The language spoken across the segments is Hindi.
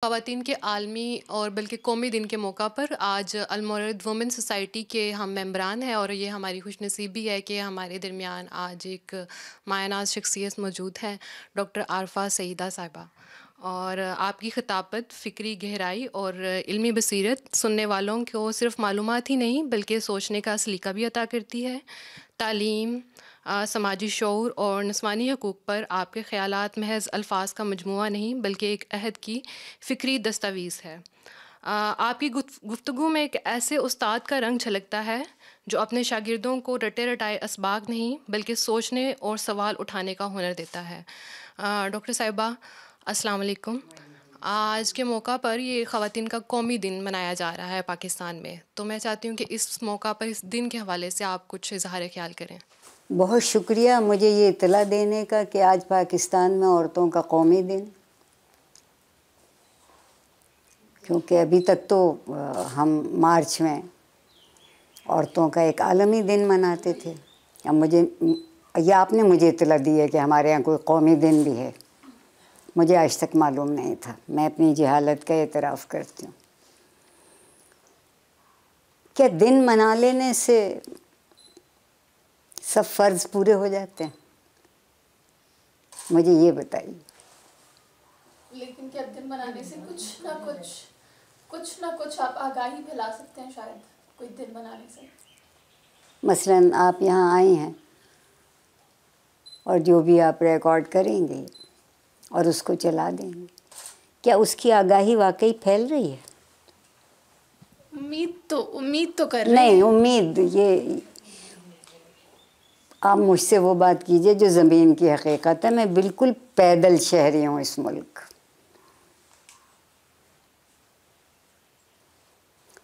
ख़वातीन के आलमी और बल्कि कौमी दिन के मौका पर आज अलमौरद वुमेन सोसाइटी के हम मेंबरान हैं और ये हमारी खुशनसीबी है कि हमारे दरमियान आज एक मायनाज शख्सियत मौजूद हैं, डॉक्टर आरफा सईदा साहिबा। और आपकी खिताबत फ़िक्री गहराई और इल्मी बसीरत सुनने वालों को सिर्फ़ मालूमात ही नहीं बल्कि सोचने का सलीका भी अता करती है। तालीम, समाजी शऊर और नस्वानी हकूक़ पर आपके ख़यालात महज़ अल्फाज का मजमुआ नहीं बल्कि एक अहद की फ़िक्री दस्तावीज़ है। आपकी गुफ्तगू में एक ऐसे उस्ताद का रंग झलकता है जो अपने शागिर्दों को रटे रटाए असबाक नहीं बल्कि सोचने और सवाल उठाने का हुनर देता है। डॉक्टर साहिबा, अस्सलाम वालेकुम। आज के मौका पर ये ख़वातीन का कौमी दिन मनाया जा रहा है पाकिस्तान में, तो मैं चाहती हूँ कि इस मौका पर इस दिन के हवाले से आप कुछ इज़हार ख़याल करें। बहुत शुक्रिया मुझे ये इत्तला देने का कि आज पाकिस्तान में औरतों का कौमी दिन, क्योंकि अभी तक तो हम मार्च में औरतों का एक आलमी दिन मनाते थे। अब आपने मुझे इत्तला दी है कि हमारे यहाँ कोई कौमी दिन भी है, मुझे आज तक मालूम नहीं था। मैं अपनी जहालत का एतराफ़ करती हूँ। क्या दिन मना लेने से सब फ़र्ज़ पूरे हो जाते हैं? मुझे ये बताइए। लेकिन क्या दिन मनाने से कुछ ना कुछ आप आगाही फैला सकते हैं शायद कोई दिन मनाने से। मसलन आप यहाँ आई हैं और जो भी आप रिकॉर्ड करेंगे और उसको चला देंगे, क्या उसकी आगाही वाकई फैल रही है? उम्मीद तो कर रहे हैं। नहीं, उम्मीद ये आप मुझसे वो बात कीजिए जो ज़मीन की हकीकत है। मैं बिल्कुल पैदल शहरी हूँ इस मुल्क।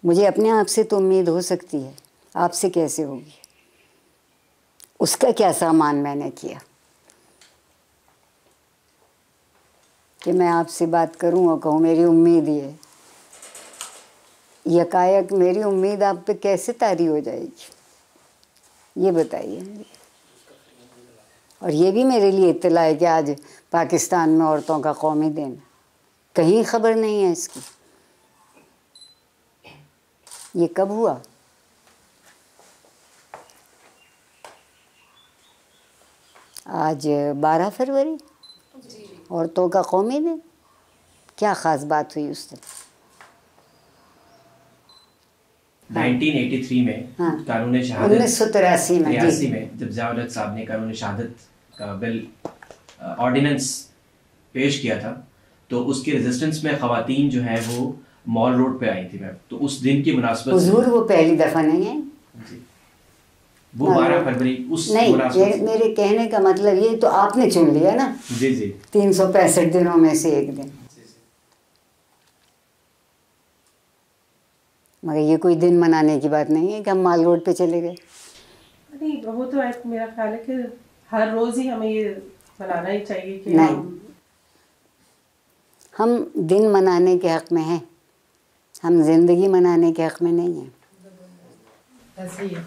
मुझे अपने आप से तो उम्मीद हो सकती है, आपसे कैसे होगी? उसका क्या सामान मैंने किया कि मैं आपसे बात करूं और कहूँ मेरी उम्मीद ये, यकायक मेरी उम्मीद आप पे कैसे तारी हो जाएगी, ये बताइए मुझे। और ये भी मेरे लिए इत्तला है कि आज पाकिस्तान में औरतों का कौमी दिन, कहीं खबर नहीं है इसकी। ये कब हुआ? आज 12 फरवरी, औरतों का कौमी दिन। क्या ख़ास बात हुई उस दिन? 1983 में कानून शहादत, 1983 में, 83 में जब ज़िया-उल-हक साहब ने कानून शहादत का बिल ऑर्डिनेंस पेश किया था, तो उसके रेजिस्टेंस में ख़वातीन जो है वो मॉल रोड पे आई थी मैम। तो उस दिन की मुनासबत हुजूर वो पहली दफ़ा नहीं है जी, वो 12 फरवरी उस नहीं। मेरे कहने का मतलब ये तो आपने चुन लिया ना। जी जी, 365 दिनों में से एक दिन। मगर ये कोई दिन मनाने की बात नहीं है कि हम माल रोड पे चले गए। नहीं, वो तो मेरा ख्याल है कि हर रोज़ ही हमें ये मनाना ही चाहिए कि नहीं, हम दिन मनाने के हक़ में हैं, हम ज़िंदगी मनाने के हक़ में नहीं हैं। ऐसे ही है,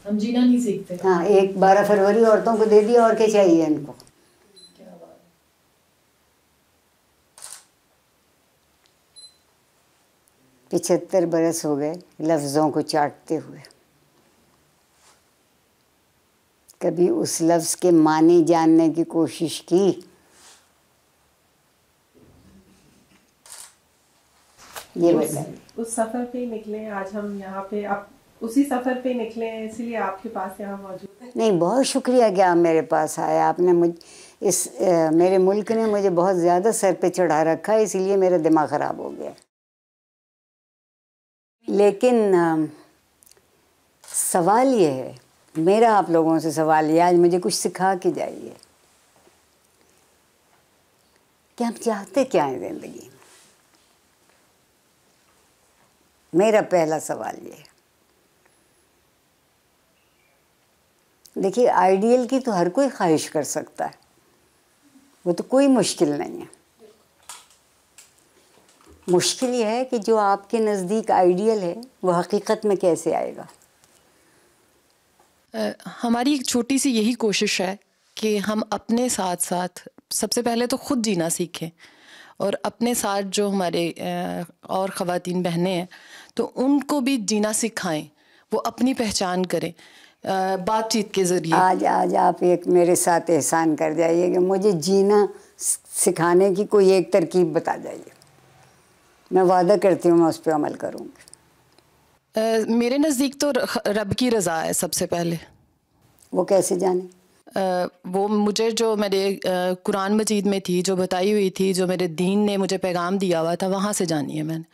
हम जीना नहीं सीखते। हाँ, एक 12 फरवरी औरतों को दे दिया, और क्या चाहिए इनको? 75 बरस हो गए लफ्ज़ों को चाटते हुए। कभी उस लफ्ज़ के माने जानने की कोशिश की? ये बताइए। उस सफ़र पे निकले आज हम यहाँ पे, आप उसी सफ़र पे निकले हैं, इसलिए आपके पास यहाँ मौजूद है। नहीं, बहुत शुक्रिया कि आप मेरे पास आए। आपने मेरे मुल्क ने मुझे बहुत ज़्यादा सर पे चढ़ा रखा है, इसलिए मेरा दिमाग ख़राब हो गया। लेकिन सवाल ये है, मेरा आप लोगों से सवाल ये, आज मुझे कुछ सिखा के जाइए कि हम चाहते क्या हैं ज़िंदगी में। मेरा पहला सवाल ये है। देखिए, आइडियल की तो हर कोई ख्वाहिश कर सकता है, वो तो कोई मुश्किल नहीं है। मुश्किल ये है कि जो आपके नज़दीक आइडियल है वो हकीकत में कैसे आएगा। हमारी एक छोटी सी यही कोशिश है कि हम अपने साथ साथ सबसे पहले तो ख़ुद जीना सीखें और अपने साथ जो हमारे और ख़वातीन बहनें हैं तो उनको भी जीना सिखाएं, वो अपनी पहचान करें बातचीत के ज़रिए। आज आप एक मेरे साथ एहसान कर जाइए कि मुझे जीना सिखाने की कोई एक तरकीब बता जाइए, मैं वादा करती हूँ मैं उस पर अमल करूँगी। मेरे नज़दीक तो रब की रज़ा है सबसे पहले। वो कैसे जाने? वो मुझे जो मेरे कुरान मजीद में थी, जो बताई हुई थी, जो मेरे दीन ने मुझे पैगाम दिया हुआ था, वहाँ से जानी है मैंने।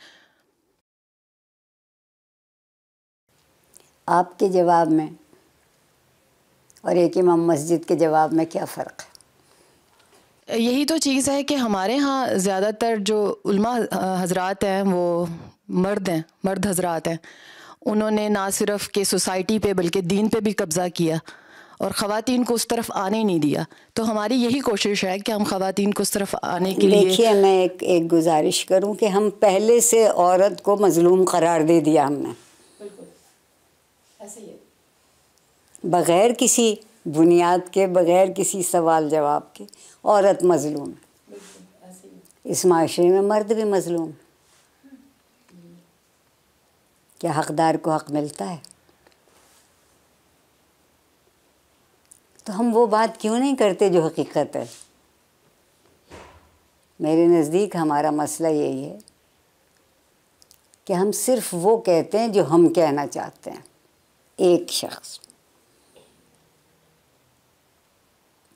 आपके जवाब में और एक इमाम मस्जिद के जवाब में क्या फ़र्क है? यही तो चीज़ है कि हमारे यहाँ ज़्यादातर जो उल्मा हजरात हैं वो मर्द हजरात हैं। उन्होंने ना सिर्फ के सोसाइटी पे बल्कि दीन पे भी कब्ज़ा किया और ख़वातीन को उस तरफ आने नहीं दिया। तो हमारी यही कोशिश है कि हम ख़वातीन को उस तरफ आने के लिए। देखिए, मैं एक गुजारिश करूं कि हम पहले से औरत को मज़लूम करार दे दिया हमने, बिल्कुल ऐसे ही है, बग़ैर किसी बुनियाद के, बग़ैर किसी सवाल जवाब के औरत मज़लूम। बिल्कुल ऐसे ही। इस माशरे में मर्द भी मज़लूम। क्या हक़दार को हक़ मिलता है? तो हम वो बात क्यों नहीं करते जो हकीकत है? मेरे नज़दीक हमारा मसला यही है कि हम सिर्फ वो कहते हैं जो हम कहना चाहते हैं, एक शख्स।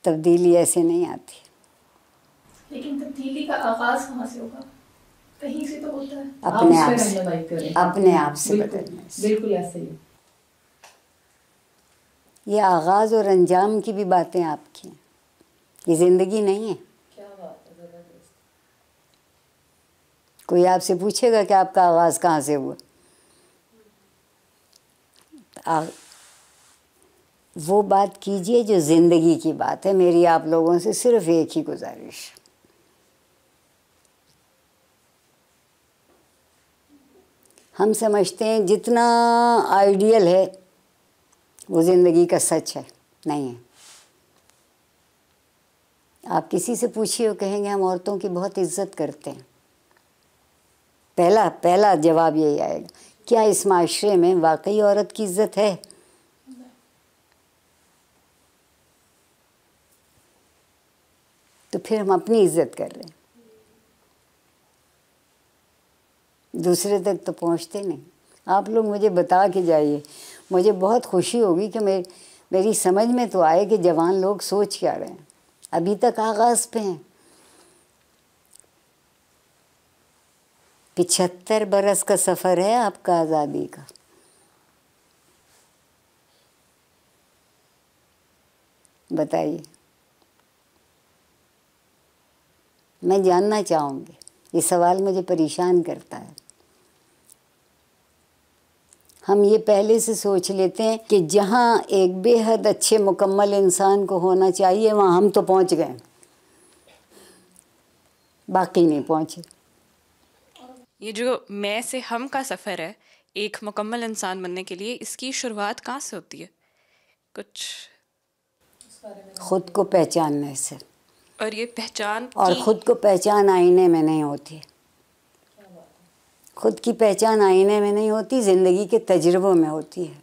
तब्दीली ऐसे नहीं आती। लेकिन तब्दीली का आगाज़ कहाँ से होगा? कहीं से तो होता है। अपने आप उस पे से, रहनुमाई करें। अपने आप से बिल्कुल, बदलने से। बिल्कुल ऐसे ही। ये आगाज़ और अंजाम की भी बातें आपकी हैं, ये ज़िंदगी नहीं है। क्या बात है, ज़बरदस्त। कोई आपसे पूछेगा कि आपका आगाज़ कहाँ से हुआ, वो बात कीजिए जो ज़िंदगी की बात है। मेरी आप लोगों से सिर्फ एक ही गुजारिश, हम समझते हैं जितना आइडियल है वो ज़िंदगी का सच है, नहीं है। आप किसी से पूछिए, वो कहेंगे हम औरतों की बहुत इज्जत करते हैं। पहला जवाब यही आएगा, क्या इस माशरे में वाकई औरत की इज्जत है? तो फिर हम अपनी इज्जत कर रहे हैं, दूसरे तक तो पहुंचते नहीं। आप लोग मुझे बता के जाइए, मुझे बहुत खुशी होगी कि मेरी समझ में तो आए कि जवान लोग सोच क्या रहे हैं। अभी तक आगाज़ पे हैं। 75 बरस का सफ़र है आपका आज़ादी का। बताइए, मैं जानना चाहूँगी, ये सवाल मुझे परेशान करता है। हम ये पहले से सोच लेते हैं कि जहाँ एक बेहद अच्छे मुकम्मल इंसान को होना चाहिए वहाँ हम तो पहुँच गए, बाकी नहीं पहुँचे। ये जो मैं से हम का सफ़र है एक मुकम्मल इंसान बनने के लिए, इसकी शुरुआत कहाँ से होती है? कुछ खुद को पहचानने से। और ये पहचान और खुद को पहचान आईने में नहीं होती, खुद की पहचान आईने में नहीं होती, ज़िंदगी के तजुर्बों में होती है।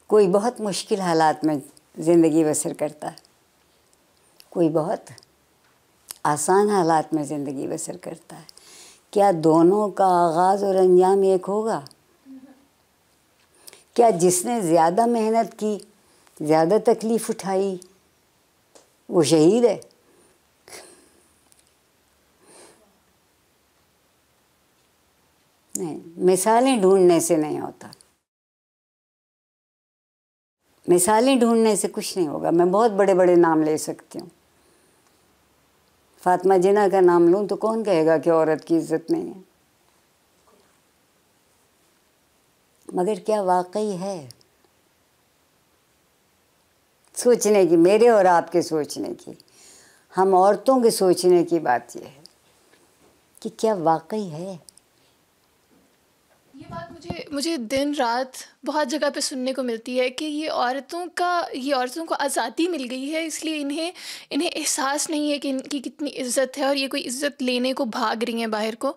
कोई बहुत मुश्किल हालात में ज़िंदगी बसर करता है, कोई बहुत आसान हालात में ज़िंदगी बसर करता है। क्या दोनों का आगाज़ और अंजाम एक होगा? क्या जिसने ज़्यादा मेहनत की, ज़्यादा तकलीफ़ उठाई, वो शहीद है? नहीं, मिसालें ढूंढने से नहीं होता, मिसालें ढूंढने से कुछ नहीं होगा। मैं बहुत बड़े बड़े नाम ले सकती हूँ, फातिमा जिन्ना का नाम लूँ तो कौन कहेगा कि औरत की इज्जत नहीं है? मगर क्या वाकई है? सोचने की, मेरे और आपके सोचने की, हम औरतों के सोचने की बात यह है कि क्या वाकई है? ये बात मुझे मुझे दिन रात बहुत जगह पे सुनने को मिलती है कि ये औरतों को आज़ादी मिल गई है, इसलिए इन्हें एहसास नहीं है कि इनकी कितनी इज़्ज़त है और ये कोई इज़्ज़त लेने को भाग रही हैं बाहर को।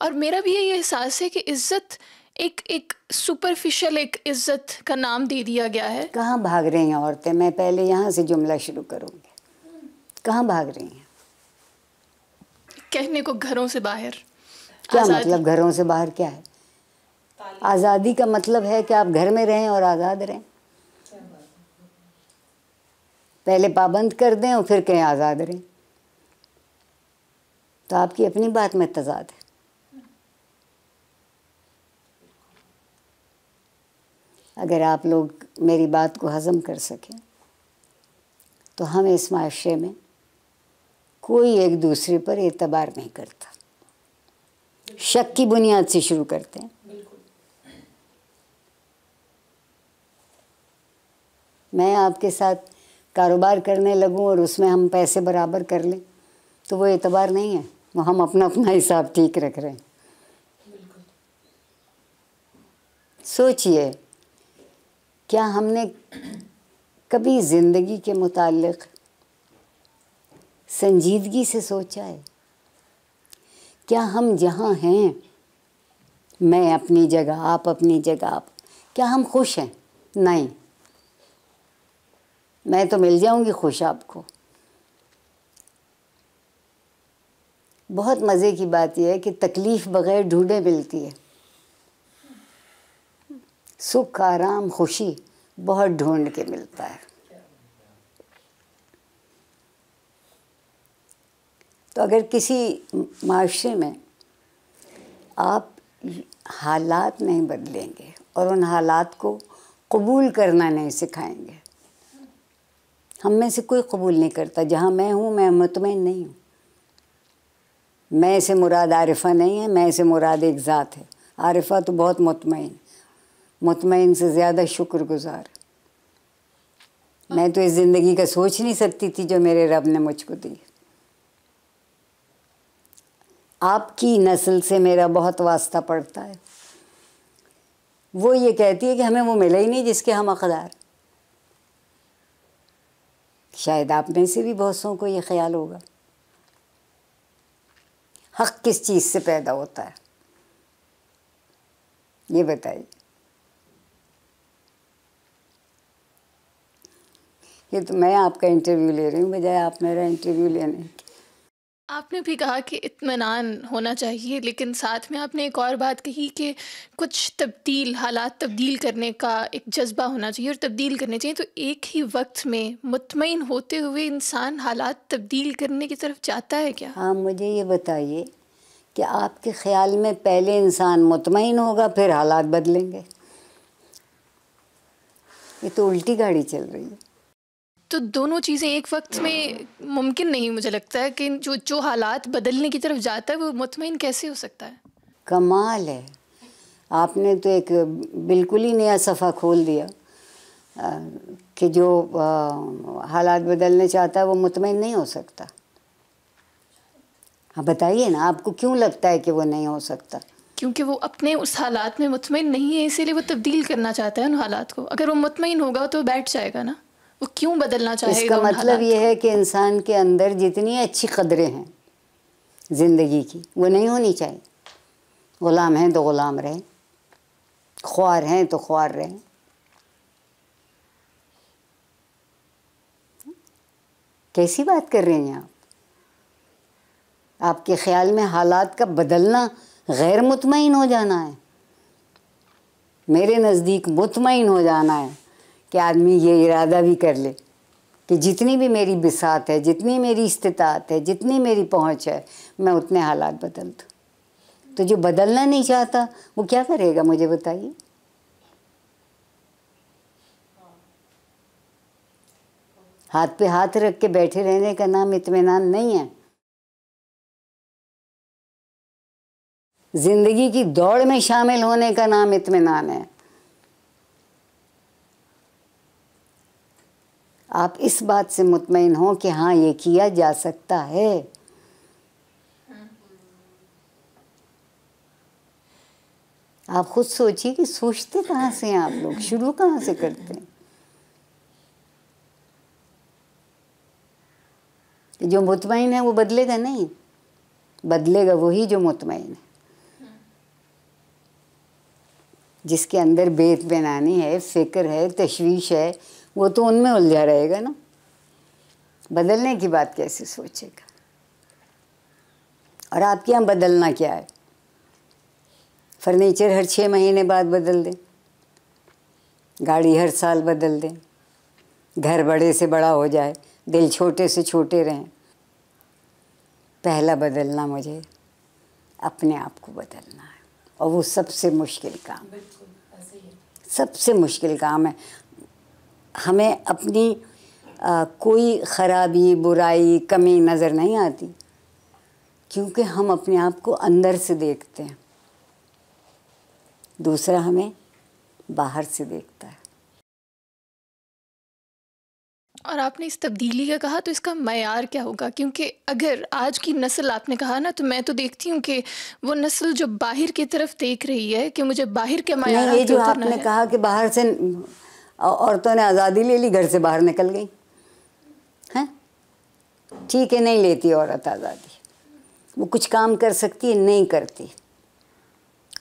और मेरा भी यही एहसास है कि इज़्ज़त एक सुपरफिशियल एक इज़्ज़त का नाम दे दिया गया है। कहाँ भाग रही हैं औरतें? मैं पहले यहाँ से जुमला शुरू करूँगी। कहाँ भाग रही हैं? कहने को घरों से बाहर। क्या मतलब घरों से बाहर क्या है? आज़ादी का मतलब है कि आप घर में रहें और आज़ाद रहें। पहले पाबंद कर दें और फिर कहें आज़ाद रहें, तो आपकी अपनी बात में तज़ाद है। अगर आप लोग मेरी बात को हज़म कर सकें तो हम इस माशरे में कोई एक दूसरे पर एतबार नहीं करता, शक की बुनियाद से शुरू करते हैं। मैं आपके साथ कारोबार करने लगूं और उसमें हम पैसे बराबर कर लें तो वो एतबार नहीं है, वो हम अपना हिसाब ठीक रख रहे हैं। सोचिए, क्या हमने कभी ज़िंदगी के मुताल्लिक़ संजीदगी से सोचा है? क्या हम जहाँ हैं, मैं अपनी जगह, आप अपनी जगह, क्या हम खुश हैं? नहीं। मैं तो मिल जाऊंगी खुश आपको। बहुत मज़े की बात यह है कि तकलीफ़ बग़ैर ढूंढे मिलती है। सुख, आराम, खुशी बहुत ढूंढ के मिलता है। तो अगर किसी माशरे में आप हालात नहीं बदलेंगे और उन हालात को कबूल करना नहीं सिखाएंगे, हम में से कोई कबूल नहीं करता। जहाँ मैं हूँ, मैं मुतमईन नहीं हूँ। मैं से मुराद आरिफा नहीं है, मैं से मुराद एक ज़ात है। आरिफा तो बहुत मुतमईन, मुतमईन से ज़्यादा शुक्रगुज़ार। मैं तो इस ज़िंदगी का सोच नहीं सकती थी जो मेरे रब ने मुझको दी। आपकी नस्ल से मेरा बहुत वास्ता पड़ता है। वो ये कहती है कि हमें वो मिला ही नहीं जिसके हम हक़दार। शायद आप में से भी बहुत सौ को ये ख्याल होगा। हक़ किस चीज़ से पैदा होता है, ये बताइए। ये तो मैं आपका इंटरव्यू ले रही हूँ बजाय आप मेरा इंटरव्यू लेने की। आपने भी कहा कि इत्मीनान होना चाहिए, लेकिन साथ में आपने एक और बात कही कि कुछ हालात तब्दील करने का एक जज्बा होना चाहिए और तब्दील करने चाहिए। तो एक ही वक्त में मुतमईन होते हुए इंसान हालात तब्दील करने की तरफ जाता है क्या? हाँ, मुझे ये बताइए कि आपके ख़्याल में पहले इंसान मुतमईन होगा फिर हालात बदलेंगे? ये तो उल्टी गाड़ी चल रही है। तो दोनों चीज़ें एक वक्त में मुमकिन नहीं, मुझे लगता है कि जो हालात बदलने की तरफ जाता है वो मुतमईन कैसे हो सकता है? कमाल है, आपने तो एक बिल्कुल ही नया सफ़ा खोल दिया कि जो हालात बदलने चाहता है वो मुतमईन नहीं हो सकता। हाँ बताइए ना, आपको क्यों लगता है कि वो नहीं हो सकता? क्योंकि वो अपने उस हालात में मुतमईन नहीं है, इसीलिए वो तब्दील करना चाहता है उन हालात को। अगर वो मुतमईन होगा तो बैठ जाएगा ना, वो क्यों बदलना चाहेगा? इसका मतलब ये है कि इंसान के अंदर जितनी अच्छी कदरें हैं ज़िंदगी की, वो नहीं होनी चाहिए। ग़ुलाम हैं तो ग़ुलाम रहें, ख्वार हैं तो ख्वार रहें। कैसी बात कर रही हैं आप? आपके ख़्याल में हालात का बदलना गैर मुतमईन हो जाना है? मेरे नज़दीक मुतमईन हो जाना है कि आदमी ये इरादा भी कर ले कि जितनी भी मेरी बिसात है, जितनी मेरी इस्तिताअत है, जितनी मेरी पहुँच है, मैं उतने हालात बदल दूँ। तो जो बदलना नहीं चाहता वो क्या करेगा, मुझे बताइए। हाथ पे हाथ रख के बैठे रहने का नाम इत्मीनान नहीं है। ज़िंदगी की दौड़ में शामिल होने का नाम इत्मीनान है। आप इस बात से मुतमईन हो कि हाँ ये किया जा सकता है। आप खुद सोचिए कि सोचते कहाँ से हैं आप लोग, शुरू कहाँ से करते हैं। जो मुतमईन है वो बदलेगा नहीं, बदलेगा वही जो मुतमईन है। जिसके अंदर बेतबैनानी है, फिक्र है, तशवीश है, वो तो उनमें उलझा रहेगा ना, बदलने की बात कैसे सोचेगा। और आपके यहाँ बदलना क्या है? फर्नीचर हर 6 महीने बाद बदल दें, गाड़ी हर साल बदल दें, घर बड़े से बड़ा हो जाए, दिल छोटे से छोटे रहें। पहला बदलना मुझे अपने आप को बदलना है, और वो सबसे मुश्किल काम है, सबसे मुश्किल काम है। हमें अपनी कोई ख़राबी, बुराई, कमी नज़र नहीं आती, क्योंकि हम अपने आप को अंदर से देखते हैं, दूसरा हमें बाहर से देखता है। और आपने इस तब्दीली का कहा, तो इसका मयार क्या होगा? क्योंकि अगर आज की नस्ल, आपने कहा ना, तो मैं तो देखती हूँ कि वो नस्ल जो बाहर की तरफ देख रही है कि मुझे बाहर के मयार नहीं, ये जो आपने कहा कि बाहर से औरतों ने आज़ादी ले ली, घर से बाहर निकल गई हैं, ठीक है, नहीं लेती औरत आज़ादी, वो कुछ काम कर सकती है, नहीं करती।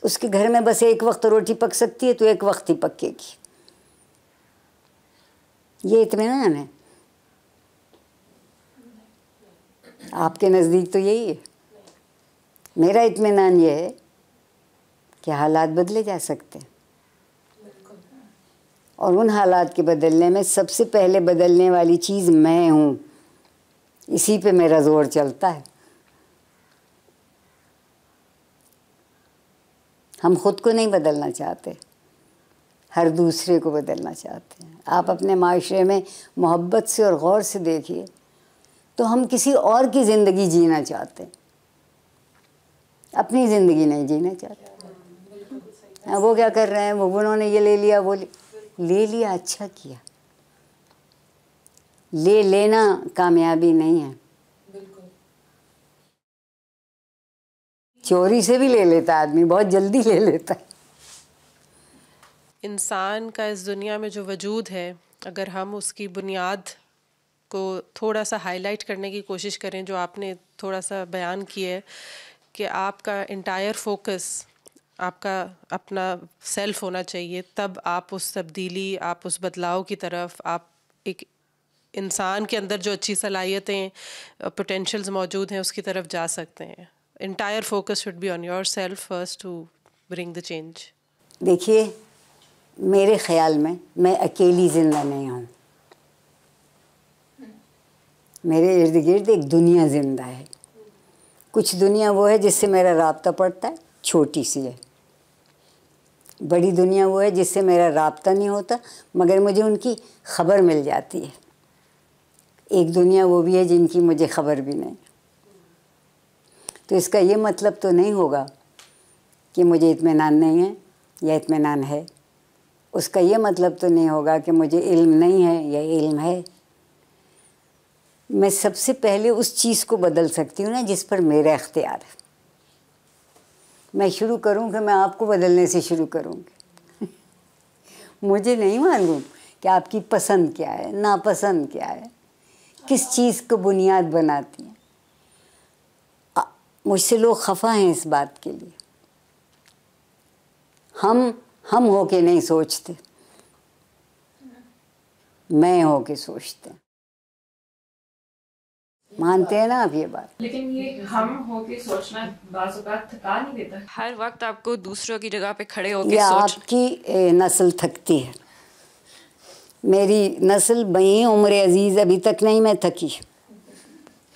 उसके घर में बस एक वक्त रोटी पक सकती है तो एक वक्त ही पकेगी, ये इत्मीनान है। आपके नज़दीक तो यही है। मेरा इत्मीनान ये है कि हालात बदले जा सकते हैं, और उन हालात के बदलने में सबसे पहले बदलने वाली चीज़ मैं हूँ, इसी पे मेरा ज़ोर चलता है। हम खुद को नहीं बदलना चाहते, हर दूसरे को बदलना चाहते हैं। आप अपने माशरे में मोहब्बत से और गौर से देखिए तो हम किसी और की ज़िंदगी जीना चाहते हैं, अपनी ज़िंदगी नहीं जीना चाहते। वो क्या कर रहे हैं, वो उन्होंने ये ले लिया, वो ले लिया, अच्छा किया। ले लेना कामयाबी नहीं है, चोरी से भी ले लेता आदमी, बहुत जल्दी ले लेता है। इंसान का इस दुनिया में जो वजूद है, अगर हम उसकी बुनियाद को थोड़ा सा हाईलाइट करने की कोशिश करें, जो आपने थोड़ा सा बयान किया है कि आपका इंटायर फोकस आपका अपना सेल्फ होना चाहिए, तब आप उस तब्दीली, आप उस बदलाव की तरफ, आप एक इंसान के अंदर जो अच्छी सलाहियतें, पोटेंशियल्स मौजूद हैं, उसकी तरफ जा सकते हैं। Entire focus should be on your self first to bring the change. देखिए, मेरे ख़्याल में मैं अकेली ज़िंदा नहीं हूँ, मेरे इर्द गिर्द एक दुनिया ज़िंदा है। कुछ दुनिया वो है जिससे मेरा राब्ता पड़ता है, छोटी सी है। बड़ी दुनिया वो है जिससे मेरा राब्ता नहीं होता, मगर मुझे उनकी ख़बर मिल जाती है। एक दुनिया वो भी है जिनकी मुझे ख़बर भी नहीं। तो इसका ये मतलब तो नहीं होगा कि मुझे इत्मीनान नहीं है या इत्मीनान है। उसका ये मतलब तो नहीं होगा कि मुझे इल्म नहीं है या इल्म है। मैं सबसे पहले उस चीज़ को बदल सकती हूँ ना जिस पर मेरा इख्तियार है। मैं शुरू करूँ कि मैं आपको बदलने से शुरू करूँगी। मुझे नहीं मालूम कि आपकी पसंद क्या है, नापसंद क्या है, किस चीज़ को बुनियाद बनाती है। मुझसे लोग खफा हैं इस बात के लिए। हम हो के नहीं सोचते, मैं हो के सोचते हैं। मानते हैं ना आप ये बात? लेकिन ये हम हो के सोचना बाज़ औक़ात थका नहीं देता? हर वक्त आपको दूसरों की जगह पे खड़े होके या सोच। आपकी नस्ल थकती है, मेरी नस्ल बई उम्र अजीज़ अभी तक नहीं मैं थकी।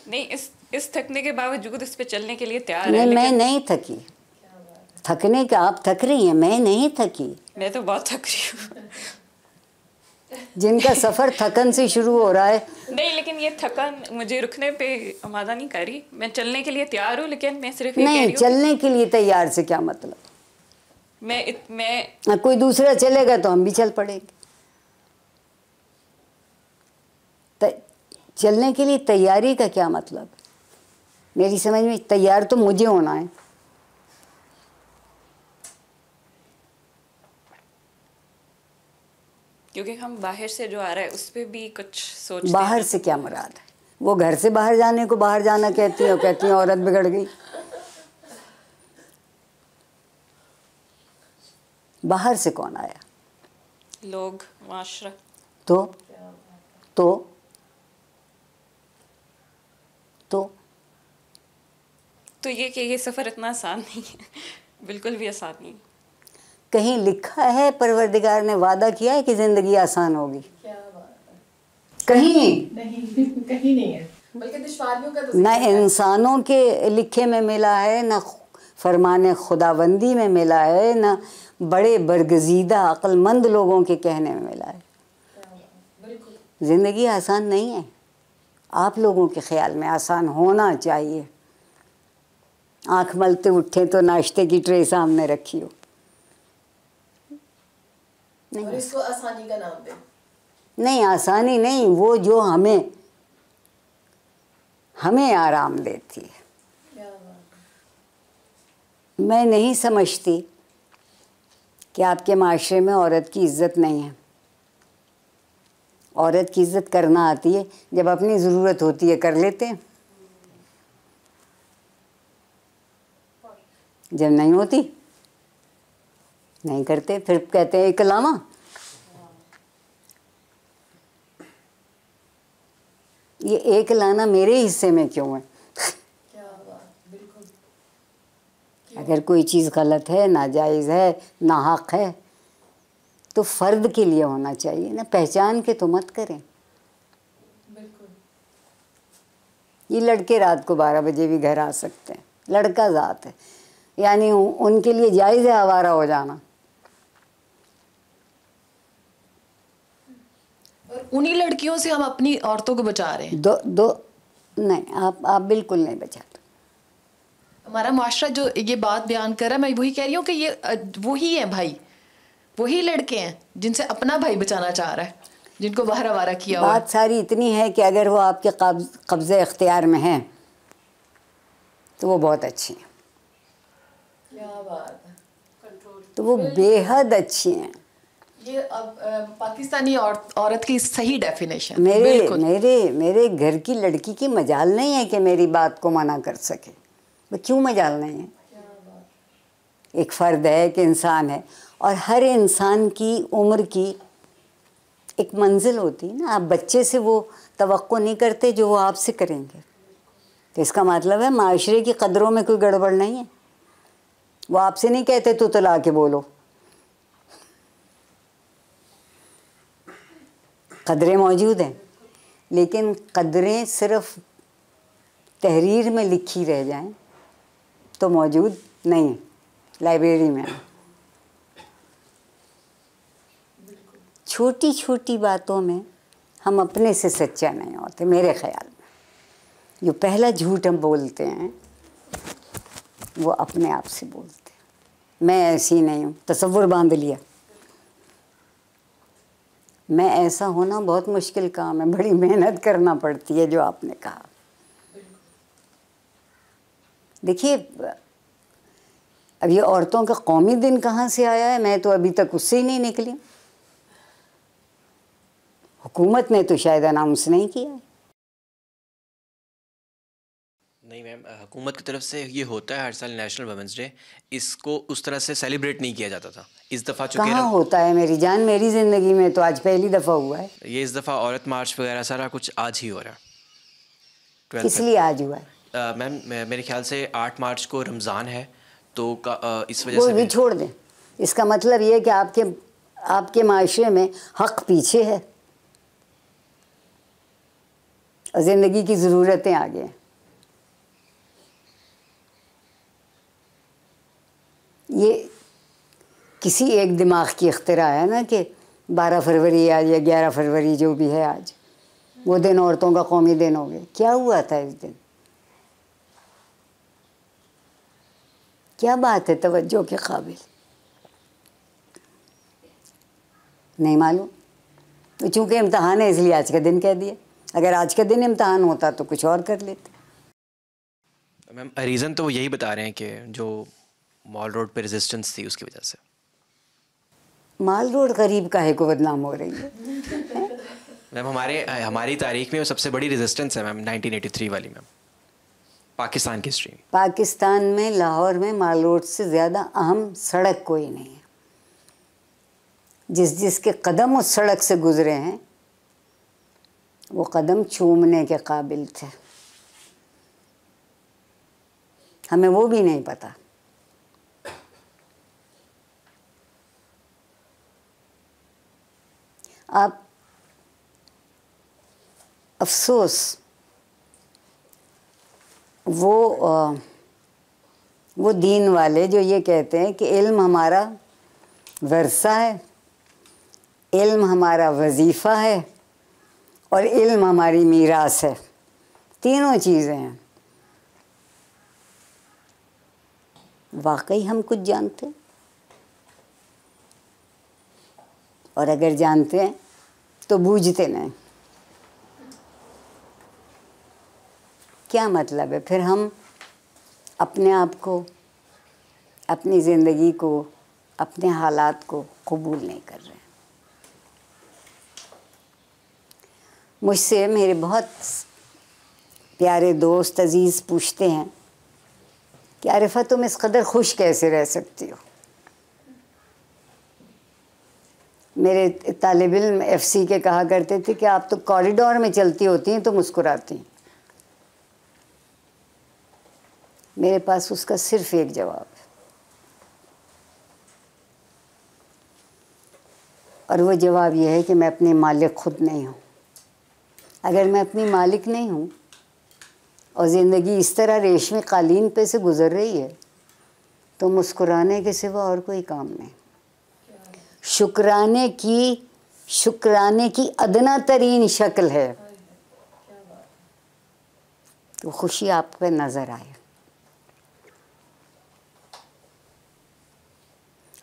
नहीं, इस थकने के बावजूद इस पे चलने के लिए तैयार नहीं, है। मैं नहीं थकी। थकने का आप थक रही हैं, मैं नहीं थकी। मैं तो बहुत थक रही हूँ। जिनका सफ़र थकन से शुरू हो रहा है। नहीं, लेकिन ये थकन मुझे रुकने पे आमादा नहीं कर रही। मैं चलने के लिए तैयार हूँ, लेकिन मैं सिर्फ ये कह नहीं, रही हूँ चलने के लिए तैयार से क्या मतलब? मैं कोई दूसरा चलेगा तो हम भी चल पड़ेंगे। चलने के लिए तैयारी का क्या मतलब? मेरी समझ में तैयार तो मुझे होना है। क्योंकि हम बाहर से जो आ रहा है उस पर भी कुछ सोचते बाहर हैं। से क्या मुराद है? वो घर से बाहर जाने को बाहर जाना कहती है और कहती है औरत बिगड़ गई। बाहर से कौन आया? लोग, माशरा। तो तो तो तो ये सफ़र इतना आसान नहीं है, बिल्कुल भी आसान नहीं। कहीं लिखा है परवरदिगार ने वादा किया है कि ज़िंदगी आसान होगी? कहीं कहीं नहीं है, बल्कि दुश्वारियों का ना इंसानों के लिखे में मिला है, ना फरमाने खुदाबंदी में मिला है, ना बड़े बरगजीदा अक्लमंद लोगों के कहने में मिला है। ज़िंदगी आसान नहीं है। आप लोगों के ख्याल में आसान होना चाहिए। आँख मलते उठे तो नाश्ते की ट्रे सामने रखी हो, और इसको आसानी का नाम दे। नहीं, आसानी नहीं, वो जो हमें आराम देती है। मैं नहीं समझती कि आपके माशरे में औरत की इज़्ज़त नहीं है। औरत की इज़्ज़त करना आती है, जब अपनी ज़रूरत होती है कर लेते हैं, जब नहीं होती नहीं करते। फिर कहते हैं एक लामा। ये एक लाना मेरे हिस्से में क्यों है? अगर कोई चीज़ गलत है, नाजायज़ है, नाहक है, तो फ़र्द के लिए होना चाहिए ना, पहचान के तो मत करें। ये लड़के रात को 12 बजे भी घर आ सकते हैं, लड़का ज़ात है, यानी उनके लिए जायज़ है आवारा हो जाना। उन्हीं लड़कियों से हम अपनी औरतों को बचा रहे हैं। नहीं, आप बिल्कुल नहीं बचा। हमारा माशरा जो ये बात बयान कर रहा है, मैं वही कह रही हूँ कि ये वही है भाई, वही लड़के हैं जिनसे अपना भाई बचाना चाह रहा है, जिनको बाहर आवारा किया हुआ है। बात सारी इतनी है कि अगर वो आपके कब्ज़े इख्तियार में हैं तो वो बहुत अच्छी हैं। क्या बात है, तो वो बेहद अच्छी हैं। ये अब पाकिस्तानी औरत की सही डेफिनेशन। मेरे घर की लड़की की मजाल नहीं है कि मेरी बात को मना कर सके। वो क्यों मजाल नहीं है? एक फ़र्द है, एक इंसान है, और हर इंसान की उम्र की एक मंजिल होती है ना। आप बच्चे से वो तवक्को नहीं करते जो वो आपसे करेंगे। तो इसका मतलब है माशरे की कदरों में कोई गड़बड़ नहीं है। वो आपसे नहीं कहते तो तला के बोलो। कदरें मौजूद हैं, लेकिन कदरें सिर्फ तहरीर में लिखी रह जाएं तो मौजूद नहीं है, लाइब्रेरी में। छोटी छोटी बातों में हम अपने से सच्चा नहीं होते मेरे ख्याल में। जो पहला झूठ हम बोलते हैं वो अपने आप से बोलते हैं। मैं ऐसी नहीं हूँ, तसव्वुर बांध लिया। मैं ऐसा होना बहुत मुश्किल काम है, बड़ी मेहनत करना पड़ती है, जो आपने कहा। देखिए, अब ये औरतों का कौमी दिन कहाँ से आया है? मैं तो अभी तक उससे ही नहीं निकली। हुकूमत ने तो शायद अनाउंस नहीं किया है। नहीं मैम, हुकूमत की तरफ से ये होता है हर साल नेशनल वुमेंस डे। इसको उस तरह से सेलिब्रेट नहीं किया जाता था। इस दफ़ा चूँकि कहाँ होता है मेरी जान? मेरी ज़िंदगी में तो आज पहली दफ़ा हुआ है। ये इस दफ़ा औरत मार्च वगैरह सारा कुछ आज ही हो रहा है। किस लिए आज हुआ है? मैम मेरे ख्याल से 8 मार्च को रमज़ान है, तो इस वजह वो से भी छोड़ दें। इसका मतलब ये है कि आपके माशरे में हक़ पीछे है और ज़िंदगी की ज़रूरतें आगे हैं। ये किसी एक दिमाग की इख्तिरा है ना कि 12 फरवरी आज या 11 फरवरी जो भी है आज, वो दिन औरतों का कौमी दिन हो गया। क्या हुआ था इस दिन? क्या बात है तवज्जो के काबिल? नहीं मालूम। तो चूँकि इम्तहान है इसलिए आज का दिन कह दिया। अगर आज का दिन इम्तहान होता तो कुछ और कर लेते। मैम रीज़न तो वो यही बता रहे हैं कि जो मॉल रोड पे रेजिस्टेंस थी उसकी वजह से। माल रोड गरीब काहे को बदनाम हो रही है? मैम हमारी तारीख में वो सबसे बड़ी रेजिस्टेंस है मैम, 1983 वाली मैम, पाकिस्तान की हिस्ट्री में। पाकिस्तान में, लाहौर में माल रोड से ज़्यादा अहम सड़क कोई नहीं है। जिसके कदम उस सड़क से गुजरे हैं वो कदम चूमने के काबिल थे। हमें वो भी नहीं पता। आप अफसोस वो दीन वाले जो ये कहते हैं कि इल्म हमारा वर्सा है, इल्म हमारा वजीफ़ा है और इल्म हमारी मीरास है। तीनों चीज़ें हैं। वाकई हम कुछ जानते हैं? और अगर जानते हैं तो बूझते नहीं। क्या मतलब है? फिर हम अपने आप को, अपनी ज़िंदगी को, अपने हालात को कबूल नहीं कर रहे हैं। मुझसे मेरे बहुत प्यारे दोस्त अज़ीज़ पूछते हैं कि आरिफ़ा तुम इस कदर खुश कैसे रह सकती हो? मेरे तालिब इल्म FC के कहा करते थे कि आप तो कॉरिडोर में चलती होती हैं तो मुस्कुराती हैं। मेरे पास उसका सिर्फ एक जवाब है, और वो जवाब ये है कि मैं अपनी मालिक खुद नहीं हूँ। अगर मैं अपनी मालिक नहीं हूँ और ज़िंदगी इस तरह रेशमी कालीन पे से गुज़र रही है तो मुस्कुराने के सिवा और कोई काम नहीं। शुक्राने की अदना तरीन शक्ल है तो खुशी आप पे नज़र आए।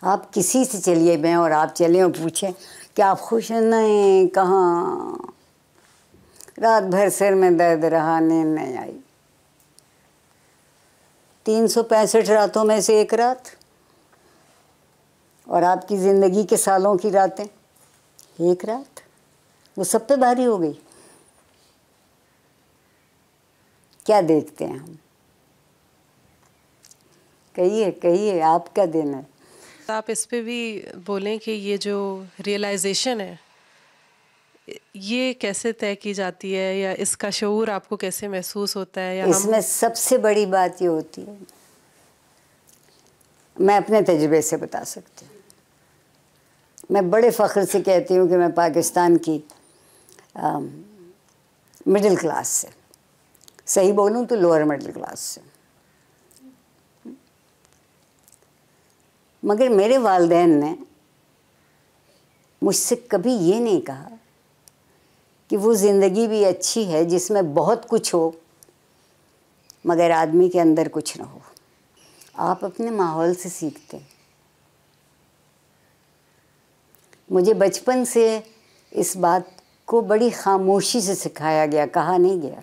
आप किसी से चलिए, मैं और आप चलें और पूछें कि आप खुश हैं? नहीं, कहाँ। रात भर सिर में दर्द रहा, नींद नहीं आई। 365 रातों में से एक रात, और आपकी ज़िंदगी के सालों की रातें एक रात, वो सब पे भारी हो गई। क्या देखते हैं हम? कहिए आप क्या देना है? आप इस पे भी बोलें कि ये जो रियलाइजेशन है ये कैसे तय की जाती है, या इसका शऊर आपको कैसे महसूस होता है? या इसमें सबसे बड़ी बात ये होती है, मैं अपने तजुर्बे से बता सकती हूँ। मैं बड़े फ़ख्र से कहती हूँ कि मैं पाकिस्तान की मिडिल क्लास से, सही बोलूँ तो लोअर मिडिल क्लास से, मगर मेरे वालिदैन ने मुझसे कभी ये नहीं कहा कि वो ज़िंदगी भी अच्छी है जिसमें बहुत कुछ हो मगर आदमी के अंदर कुछ ना हो। आप अपने माहौल से सीखते हैं। मुझे बचपन से इस बात को बड़ी खामोशी से सिखाया गया, कहा नहीं गया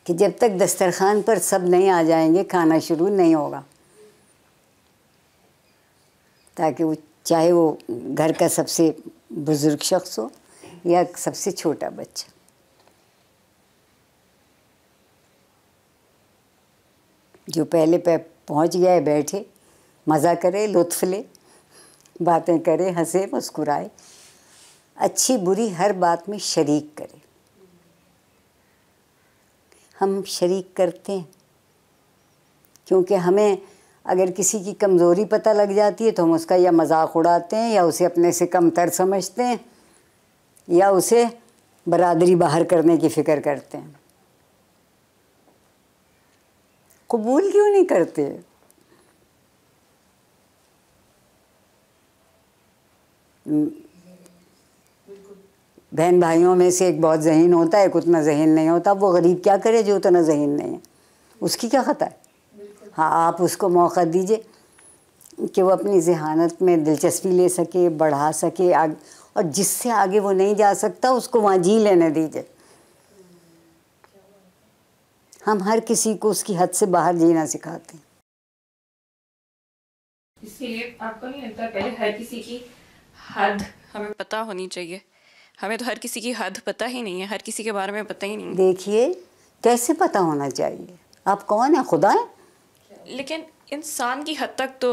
कि जब तक दस्तरखान पर सब नहीं आ जाएंगे खाना शुरू नहीं होगा, ताकि वो चाहे वो घर का सबसे बुज़ुर्ग शख्स हो या सबसे छोटा बच्चा। जो पहले पे पहुंच गया है बैठे, मज़ा करे, लुत्फ़ ले, बातें करे, हंसे, मुस्कुराए, अच्छी बुरी हर बात में शरीक करे। हम शरीक करते हैं क्योंकि हमें अगर किसी की कमज़ोरी पता लग जाती है तो हम उसका या मजाक उड़ाते हैं या उसे अपने से कमतर समझते हैं या उसे बरादरी बाहर करने की फ़िक्र करते हैं। कबूल क्यों नहीं करते? बहन भाइयों में से एक बहुत ज़हीन होता है, एक उतना ज़हीन नहीं होता। वो गरीब क्या करे जो उतना ज़हीन नहीं है? उसकी क्या खता है? हाँ, आप उसको मौका दीजिए कि वो अपनी ज़हानत में दिलचस्पी ले सके, बढ़ा सके आगे, और जिससे आगे वो नहीं जा सकता उसको वहाँ जी लेने दीजिए। हम हर किसी को उसकी हद से बाहर जीना सिखाते हैं। इसके लिए आपको नहीं लगता पहले हर किसी की हद हमें पता होनी चाहिए? हमें तो हर किसी की हद पता ही नहीं है, हर किसी के बारे में पता ही नहीं है। देखिए कैसे पता होना चाहिए? आप कौन है, खुदा है? लेकिन इंसान की हद तक तो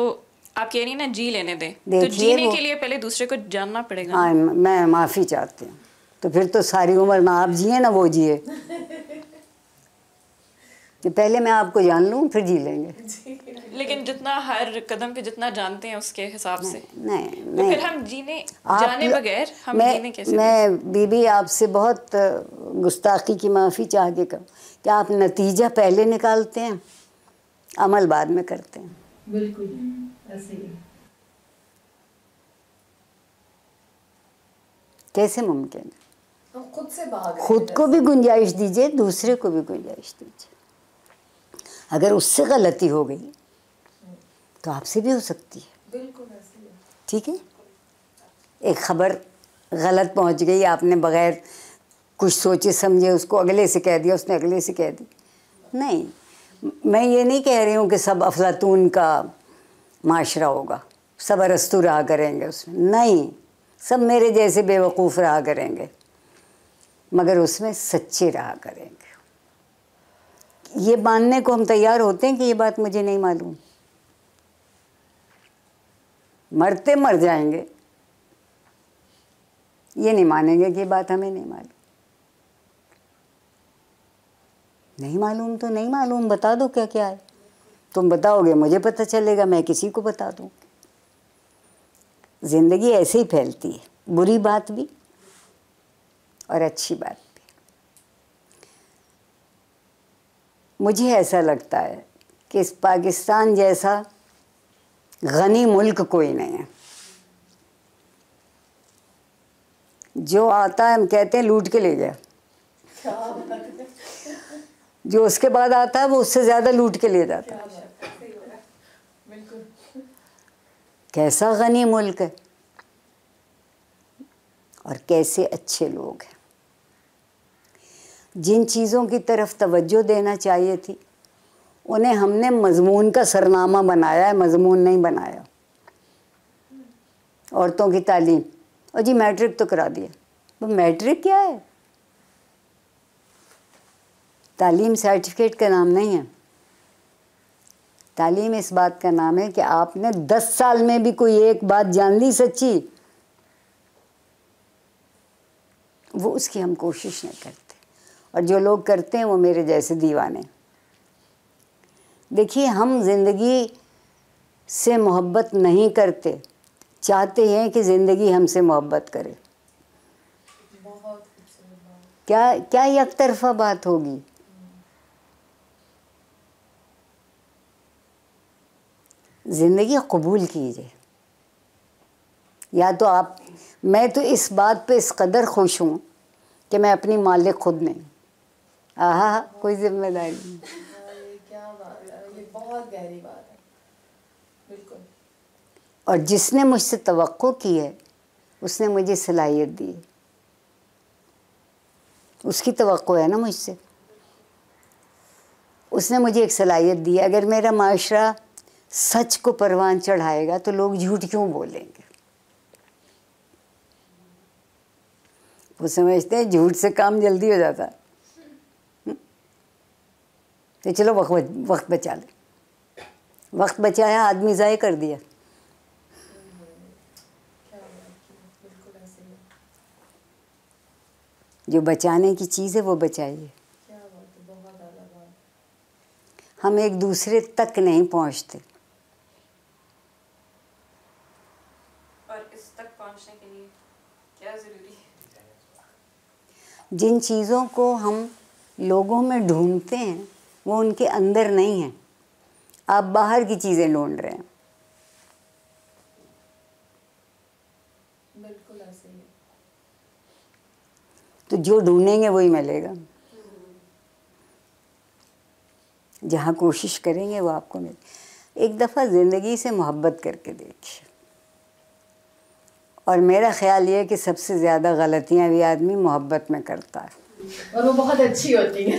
आप कह रही हैं ना, जी लेने दें। तो देखिए जीने के लिए पहले दूसरे को जानना पड़ेगा। हाँ, मैं माफ़ी चाहती हूँ। तो फिर तो सारी उम्र ना आप जिए ना वो जिए। कि पहले मैं आपको जान लूँ फिर जी लेंगे। लेकिन जितना हर कदम पे जितना जानते हैं उसके हिसाब से नहीं तो नहीं, फिर हम जीने जाने बगैर हम जीने कैसे? मैं बीबी आपसे बहुत गुस्ताखी की माफ़ी चाह के कहूँ कि आप नतीजा पहले निकालते हैं, अमल बाद में करते हैं। बिल्कुल ऐसे ही। कैसे मुमकिन है? हम खुद से भाग खुद को भी गुंजाइश दीजिए, दूसरे को भी गुंजाइश दीजिए। अगर उससे गलती हो गई तो आपसे भी हो सकती है। बिल्कुल ऐसे ही। ठीक है, एक खबर गलत पहुंच गई, आपने बगैर कुछ सोचे समझे उसको अगले से कह दिया, उसने अगले से कह दी। नहीं, मैं ये नहीं कह रही हूँ कि सब अफलातून का माशरा होगा, सब अरस्तू रहा करेंगे उसमें। नहीं, सब मेरे जैसे बेवकूफ़ रहा करेंगे, मगर उसमें सच्चे रहा करेंगे। ये मानने को हम तैयार होते हैं कि ये बात मुझे नहीं मालूम। मरते मर जाएंगे, ये नहीं मानेंगे कि ये बात हमें नहीं मालूम। नहीं मालूम तो नहीं मालूम, बता दो क्या क्या है। तुम बताओगे मुझे पता चलेगा, मैं किसी को बता दूँ। ज़िंदगी ऐसे ही फैलती है, बुरी बात भी और अच्छी बात भी। मुझे ऐसा लगता है कि इस पाकिस्तान जैसा गनी मुल्क कोई नहीं है। जो आता है हम कहते हैं लूट के ले गया, जो उसके बाद आता है वो उससे ज़्यादा लूट के ले जाता है। कैसा गनी मुल्क है और कैसे अच्छे लोग हैं। जिन चीज़ों की तरफ तवज्जो देना चाहिए थी उन्हें हमने मजमून का सरनामा बनाया है, मजमून नहीं बनाया। औरतों की तालीम, और जी मैट्रिक तो करा दिया। तो मैट्रिक क्या है? तालीम सर्टिफिकेट का नाम नहीं है। तालीम इस बात का नाम है कि आपने 10 साल में भी कोई एक बात जान ली सच्ची, वो उसकी हम कोशिश नहीं करते। और जो लोग करते हैं वो मेरे जैसे दीवाने। देखिए, हम ज़िंदगी से मोहब्बत नहीं करते, चाहते हैं कि ज़िंदगी हमसे मोहब्बत करे। क्या क्या एक तरफा बात होगी? ज़िंदगी कबूल कीजिए। या तो आप, मैं तो इस बात पे इस कदर खुश हूँ कि मैं अपनी मालिक खुद नहीं। आहा, कोई जिम्मेदारी नहीं। क्या बात है, ये बहुत गहरी बात है। बिल्कुल। और जिसने मुझसे तवक्को की है उसने मुझे सलाहियत दी है, उसकी तवक्को है ना मुझसे। उसने मुझे एक सलाहियत दी है। अगर मेरा माशरा सच को परवान चढ़ाएगा तो लोग झूठ क्यों बोलेंगे? वो समझते हैं झूठ से काम जल्दी हो जाता है। तो चलो वक्त बचा ले। वक्त बचाया, आदमी ज़ाय कर दिया। जो बचाने की चीज़ है वो बचाइए। हम एक दूसरे तक नहीं पहुंचते। और इस तक पहुंचने के लिए क्या ज़रूरी है? जिन चीज़ों को हम लोगों में ढूंढते हैं वो उनके अंदर नहीं है। आप बाहर की चीज़ें ढूंढ रहे हैं। बिल्कुल ऐसे ही। तो जो ढूंढेंगे वही मिलेगा। जहाँ कोशिश करेंगे वो आपको मिले। एक दफ़ा ज़िंदगी से मोहब्बत करके देखिए। और मेरा ख्याल ये है कि सबसे ज़्यादा गलतियाँ भी आदमी मोहब्बत में करता है, और वो बहुत अच्छी होती है।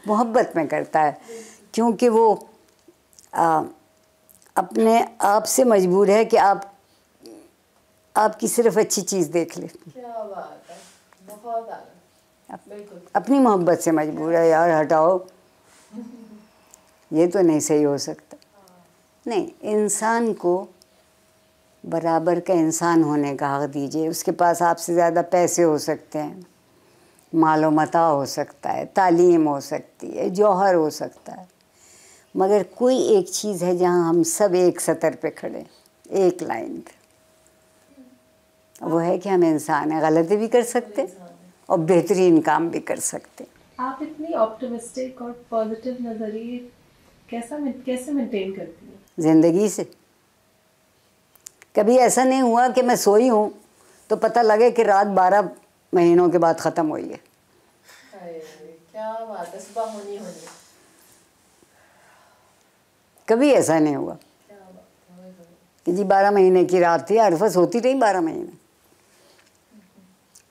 मोहब्बत में करता है। क्योंकि वो अपने आप से मजबूर है कि आपकी सिर्फ अच्छी चीज़ देख ले। क्या बात है, बहुत आला, बिल्कुल। अपनी मोहब्बत से मजबूर है, यार हटाओ, ये तो नहीं सही हो सकता। नहीं, इंसान को बराबर का इंसान होने का हक दीजिए। उसके पास आपसे ज़्यादा पैसे हो सकते हैं, मालो मता हो सकता है, तालीम हो सकती है, जौहर हो सकता है, मगर कोई एक चीज़ है जहाँ हम सब एक सतर पे खड़े, एक लाइन पे, वो है कि हम इंसान हैं, गलती भी कर सकते और बेहतरीन काम भी कर सकते। आप इतनी ऑप्टिमिस्टिक और पॉजिटिव नज़रिए कैसे मेंटेन करती हैं? ज़िंदगी से। कभी ऐसा नहीं हुआ कि मैं सोई हूँ तो पता लगे कि रात 12 महीनों के बाद ख़त्म हुई है। क्या बात है, सुबह होनी। कभी ऐसा नहीं हुआ कि जी 12 महीने की रात थी, अरफस होती रही 12 महीने।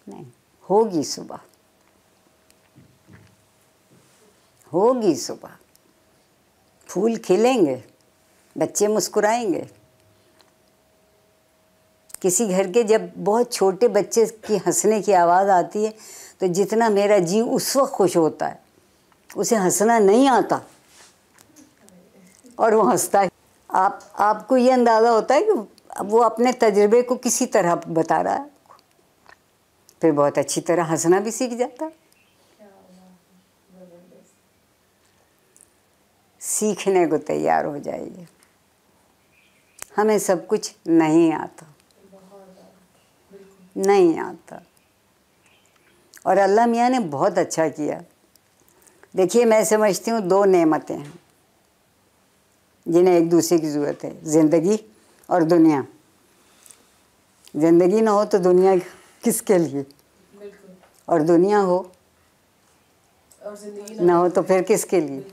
नहीं, होगी सुबह, होगी सुबह, फूल खिलेंगे, बच्चे मुस्कुराएंगे। किसी घर के जब बहुत छोटे बच्चे की हंसने की आवाज़ आती है तो जितना मेरा जी उस वक्त खुश होता है, उसे हंसना नहीं आता और वो हंसता है। आपको ये अंदाज़ा होता है कि वो अपने तजुर्बे को किसी तरह बता रहा है, फिर बहुत अच्छी तरह हंसना भी सीख जाता है। सीखने को तैयार हो जाइए। हमें सब कुछ नहीं आता, नहीं आता, और अल्लाह मियाँ ने बहुत अच्छा किया। देखिए, मैं समझती हूँ 2 नेमतें हैं जिन्हें एक दूसरे की ज़रूरत है, ज़िंदगी और दुनिया। ज़िंदगी ना हो तो दुनिया किसके लिए, और दुनिया हो और ज़िंदगी ना हो तो फिर किसके लिए।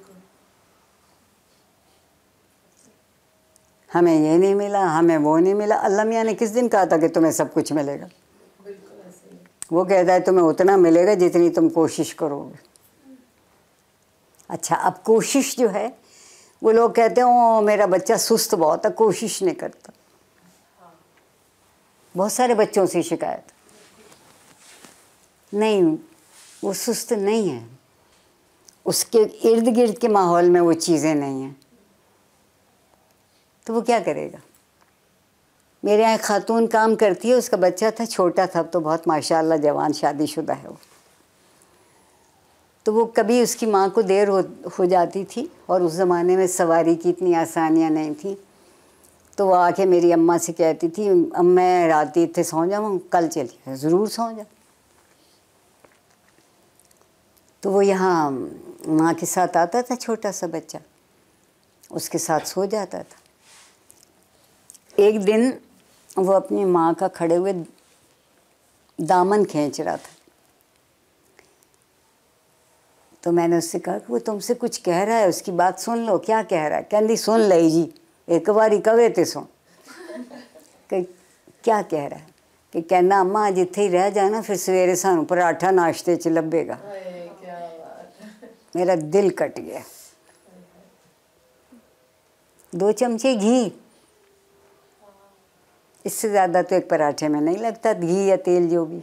हमें ये नहीं मिला, हमें वो नहीं मिला। अल्लाह मियाँ ने किस दिन कहा था कि तुम्हें सब कुछ मिलेगा? वो कहता है तुम्हें उतना मिलेगा जितनी तुम कोशिश करोगे। अच्छा, अब कोशिश जो है, वो लोग कहते हैं ओ मेरा बच्चा सुस्त बहुत है, कोशिश नहीं करता। बहुत सारे बच्चों से शिकायत। नहीं, वो सुस्त नहीं है, उसके इर्द गिर्द के माहौल में वो चीज़ें नहीं हैं, तो वो क्या करेगा। मेरे यहाँ एक खातून काम करती है, उसका बच्चा था, छोटा था, तो बहुत माशाल्लाह जवान शादीशुदा है वो। तो वो कभी उसकी माँ को देर हो जाती थी, और उस ज़माने में सवारी की इतनी आसानियाँ नहीं थी, तो वो आके मेरी अम्मा से कहती थी, अम्मा रात इतने सौ जाऊँ, कल चलिए। ज़रूर सौ जा। तो वो यहाँ माँ के साथ आता था, छोटा सा बच्चा, उसके साथ सो जाता था। एक दिन वो अपनी माँ का खड़े हुए दामन खींच रहा था, तो मैंने उससे कहा कि वो तुमसे कुछ कह रहा है, उसकी बात सुन लो। क्या कह रहा है? कहती सुन ली जी, एक बारी कवे ते सुन। क्या कह रहा है? कि कहना अम्मा अज इत्थे ही रह जाना, फिर सवेरे सानू पराठा नाश्ते च लभेगा। मेरा दिल कट गया। 2 चमचे घी, इससे ज़्यादा तो एक पराठे में नहीं लगता, घी या तेल जो भी।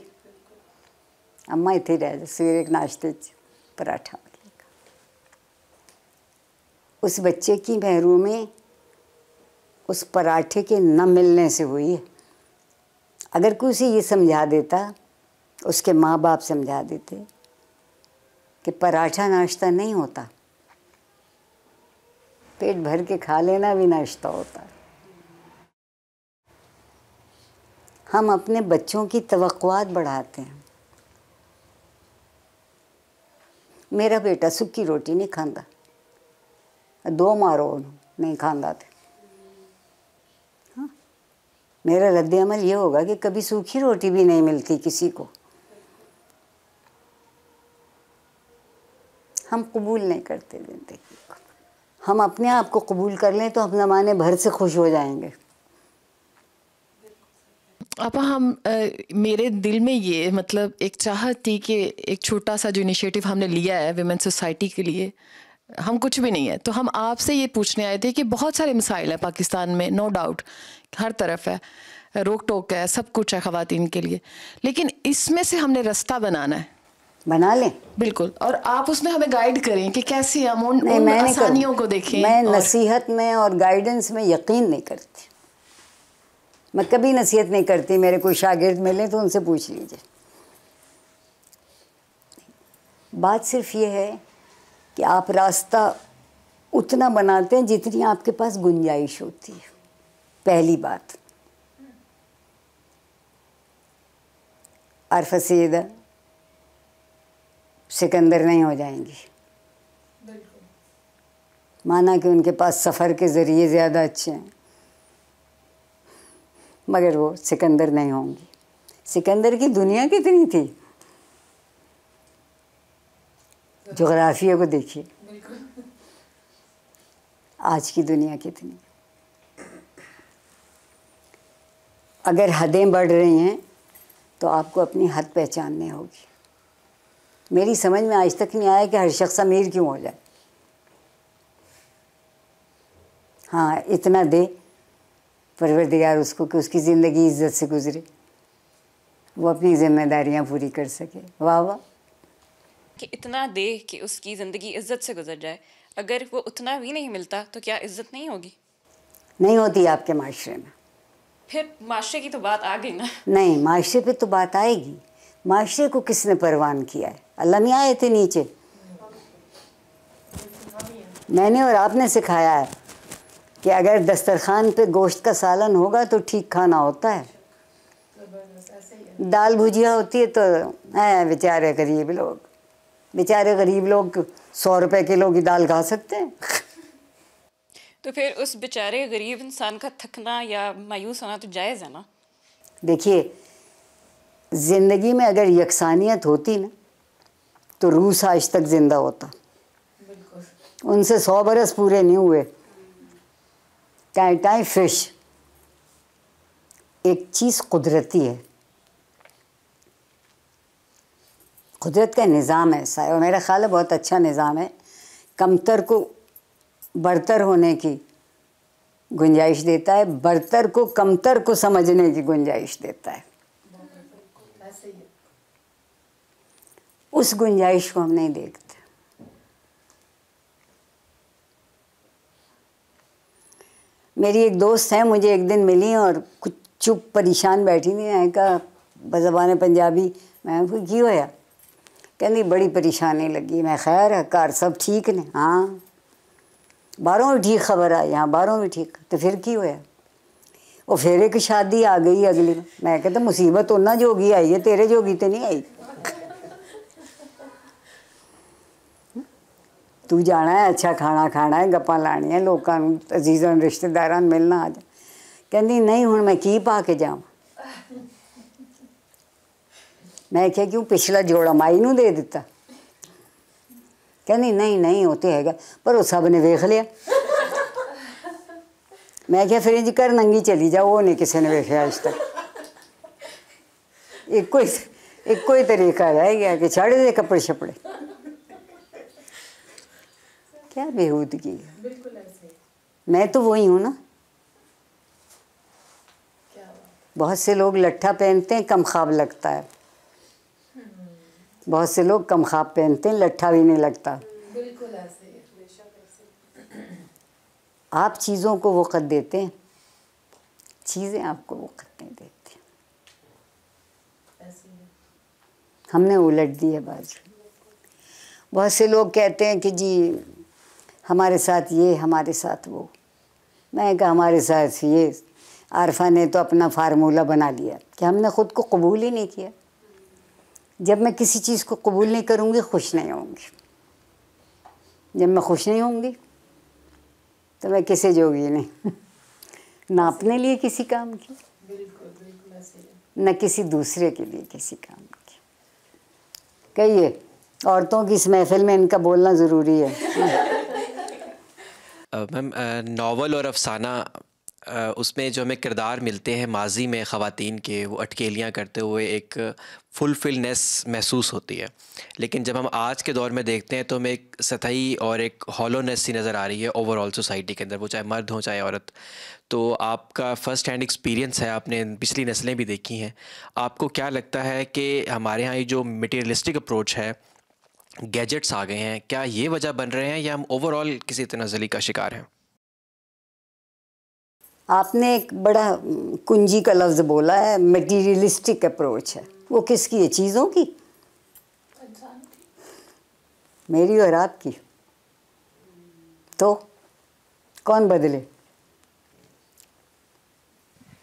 अम्मा इत्थे रह जा, सवेरे नाश्ते च पराठा मिलेगा। उस बच्चे की महरूमी उस पराठे के न मिलने से हुई है। अगर कोई उसे ये समझा देता, उसके माँ बाप समझा देते कि पराठा नाश्ता नहीं होता, पेट भर के खा लेना भी नाश्ता होता है। हम अपने बच्चों की तवक्कुआत बढ़ाते हैं। मेरा बेटा सूखी रोटी नहीं खाता, 2 मारो नहीं खाता थे। हाँ? मेरा रद्द अमल ये होगा कि कभी सूखी रोटी भी नहीं मिलती किसी को, हम कबूल नहीं करते ज़िंदगी को। हम अपने आप को कबूल कर लें तो हम ज़माने भर से खुश हो जाएंगे। आपा मेरे दिल में ये मतलब एक चाहत थी कि एक छोटा सा जो इनिशिएटिव हमने लिया है विमेन सोसाइटी के लिए, हम कुछ भी नहीं है। तो हम आपसे ये पूछने आए थे कि बहुत सारे मसाइल हैं पाकिस्तान में, नो डाउट, हर तरफ है, रोक टोक है, सब कुछ है ख़वातीन के लिए, लेकिन इसमें से हमने रास्ता बनाना है। बना लें, बिल्कुल। और आप उसमें हमें गाइड करें कि कैसे हम उन मैं आसानियों को देखें। मैं नसीहत में और गाइडेंस में यकीन नहीं करती, मैं कभी नसीहत नहीं करती। मेरे कोई शागिर्द मिले तो उनसे पूछ लीजिए। बात सिर्फ ये है कि आप रास्ता उतना बनाते हैं जितनी आपके पास गुंजाइश होती है। पहली बात, आरफा सईदा सिकंदर नहीं हो जाएंगी, माना कि उनके पास सफ़र के ज़रिए ज़्यादा अच्छे हैं, मगर वो सिकंदर नहीं होंगी। सिकंदर की दुनिया कितनी थी, जोग्राफिया को देखिए, आज की दुनिया कितनी। अगर हदें बढ़ रही हैं तो आपको अपनी हद पहचाननी होगी। मेरी समझ में आज तक नहीं आया कि हर शख्स अमीर क्यों हो जाए। हाँ, इतना दे परवरदिगार उसको कि उसकी ज़िंदगी इज़्ज़त से गुजरे, वो अपनी ज़िम्मेदारियाँ पूरी कर सके। वाह वाह। कि इतना दे कि उसकी ज़िंदगी इज़्ज़त से गुजर जाए, अगर वो उतना भी नहीं मिलता तो क्या इज़्ज़त नहीं होगी? नहीं होती आपके माशरे में। फिर माशरे की तो बात आ गई ना। नहीं, माशरे पे तो बात आएगी। माशरे को किसने परवान किया है? अल्लाह नहीं आए थे नीचे? मैंने और आपने सिखाया है कि अगर दस्तरखान पे गोश्त का सालन होगा तो ठीक खाना होता है। दाल भुजिया होती है तो बेचारे गरीब लोग, बेचारे गरीब लोग 100 रुपए किलो की दाल खा सकते हैं। तो फिर उस बेचारे गरीब इंसान का थकना या मायूस होना तो जायज़ है ना? देखिए, ज़िंदगी में अगर यकसानियत होती ना तो रूस आज तक ज़िंदा होता। उनसे 100 बरस पूरे नहीं हुए। टाई फिश एक चीज़ कुदरती है, कुदरत का निज़ाम ऐसा है और मेरा ख़्याल है बहुत अच्छा निज़ाम है। कमतर को बरतर होने की गुंजाइश देता है, बरतर को कमतर को समझने की गुंजाइश देता है। उस गुंजाइश को हम नहीं देखते। मेरी एक दोस्त है, मुझे एक दिन मिली और कुछ चुप परेशान बैठी थी। मैं कहा बज़बान पंजाबी, मैं की होया? कहनी बड़ी परेशानी लगी। मैं खैर है, घर सब ठीक ने? हाँ, बाहरों भी ठीक खबर आई। हाँ, बाहरों भी ठीक। तो फिर की होया? वो फिर एक शादी आ गई अगली। मैं कहता मुसीबत उन्ना जोगी आई है, तेरे जोगी तो नहीं आई। तू जाना है, अच्छा खाना खाना है, गप्पां लानियां, लोकां नूं अजीज़ां रिश्तेदारां नूं मिलना। आ जा। कहंदी नहीं हुण मैं की पा के जावां। मैं क्या क्यों, पिछला जोड़ा माई नूं दे दिता? कहंदी नहीं नहीं वो तो हैगा, पर वो सब ने वेख लिया। मैं क्या फिर इंज कर नंगी चली जा, वो नहीं किसी ने वेखिया आज तक। एक कोई तरीका रह गया कि छड़ दे कपड़े शपड़े। क्या बेहूदगी है। मैं तो वही हूँ ना। बहुत से लोग लट्ठा पहनते हैं, कम ख्वाब लगता है। बहुत से लोग कम ख्वाब पहनते हैं, लट्ठा भी नहीं लगता। बिल्कुल ऐसे ही। आप चीज़ों को वक़्त देते हैं, चीज़ें आपको वक़्त नहीं देती। हमने उलट दी है बाजू। बहुत से लोग कहते हैं कि जी हमारे साथ ये, हमारे साथ वो। मैं कहा हमारे साथ ये, आरफा ने तो अपना फार्मूला बना लिया कि हमने ख़ुद को कबूल ही नहीं किया। जब मैं किसी चीज़ को कबूल नहीं करूँगी, खुश नहीं होंगी। जब मैं खुश नहीं होंगी तो मैं किसे जोगी नहीं। ना अपने लिए किसी काम की, न किसी दूसरे के लिए किसी काम की। कहिए, औरतों की इस महफिल में इनका बोलना ज़रूरी है। मैम, नावल और अफसाना उसमें जो हमें किरदार मिलते हैं माजी में ख़वातीन के, वो अटकेलियाँ करते हुए एक फुलफिलनेस महसूस होती है। लेकिन जब हम आज के दौर में देखते हैं तो हमें एक सतही और एक हॉलोनेस सी नज़र आ रही है ओवरऑल सोसाइटी के अंदर, वो चाहे मर्द हो चाहे औरत। तो आपका फ़र्स्ट हैंड एक्सपीरियंस है, आपने पिछली नस्लें भी देखी हैं, आपको क्या लगता है कि हमारे यहाँ ये जो मटीरियलिस्टिक अप्रोच है, गैजेट्स आ गए हैं, क्या ये वजह बन रहे हैं या हम ओवरऑल किसी तनाज़ुली का शिकार हैं? आपने एक बड़ा कुंजी का लफ्ज़ बोला है, मटीरियलिस्टिक अप्रोच है। वो किसकी है? चीज़ों की, मेरी और आपकी। तो कौन बदले?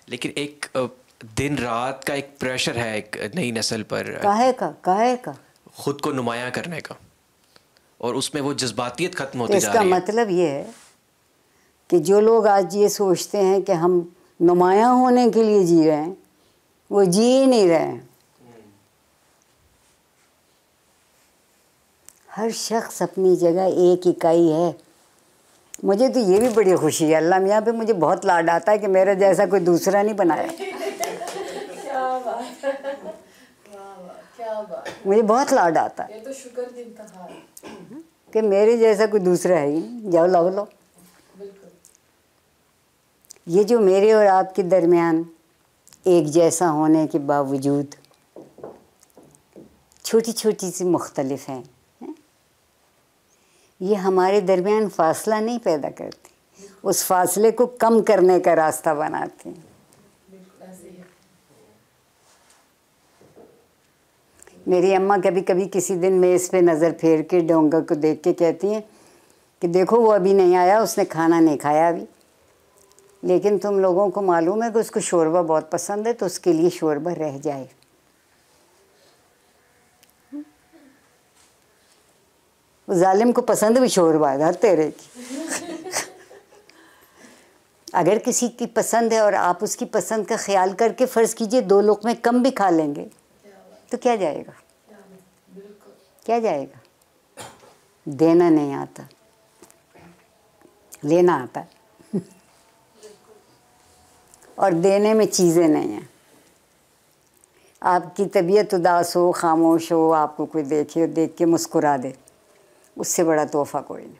लेकिन एक दिन रात का एक प्रेशर है एक नई नस्ल पर, काहे का ख़ुद को नुमायाँ करने का, और उसमें वो जज्बातियत ख़त्म होती तो जा रही है। इसका मतलब ये है कि जो लोग आज ये सोचते हैं कि हम नुमायाँ होने के लिए जी रहे हैं, वो जी ही नहीं रहे हैं। हर शख्स अपनी जगह एक इकाई है। मुझे तो ये भी बड़ी खुशी है, अल्लाह मियाँ पे मुझे बहुत लाड आता है कि मेरा जैसा कोई दूसरा नहीं बनाया। क्या बात है, क्या बात। मुझे बहुत लाड आता है, ये तो शुक्र दिन का हाल कि मेरे जैसा कोई दूसरा है ही नहीं। जाओ लो लो। ये जो मेरे और आपके दरमियान एक जैसा होने के बावजूद छोटी छोटी सी मुख्तलिफ हैं, ये हमारे दरमियान फासला नहीं पैदा करती, उस फासले को कम करने का रास्ता बनाती हैं। मेरी अम्मा कभी कभी किसी दिन मेज़ पे नज़र फेर के डोंगा को देख के कहती हैं कि देखो वो अभी नहीं आया, उसने खाना नहीं खाया अभी, लेकिन तुम लोगों को मालूम है कि उसको शोरबा बहुत पसंद है, तो उसके लिए शोरबा रह जाए। जालिम को पसंद भी शोरबा है तेरे की। अगर किसी की पसंद है और आप उसकी पसंद का ख्याल करके फ़र्ज़ कीजिए 2 लुक़मे कम भी खा लेंगे तो क्या जाएगा? क्या जाएगा? देना नहीं आता, लेना आता है। और देने में चीज़ें नहीं हैं। आपकी तबीयत उदास हो, खामोश हो, आपको कोई देखे, देख के मुस्कुरा दे, उससे बड़ा तोहफ़ा कोई नहीं।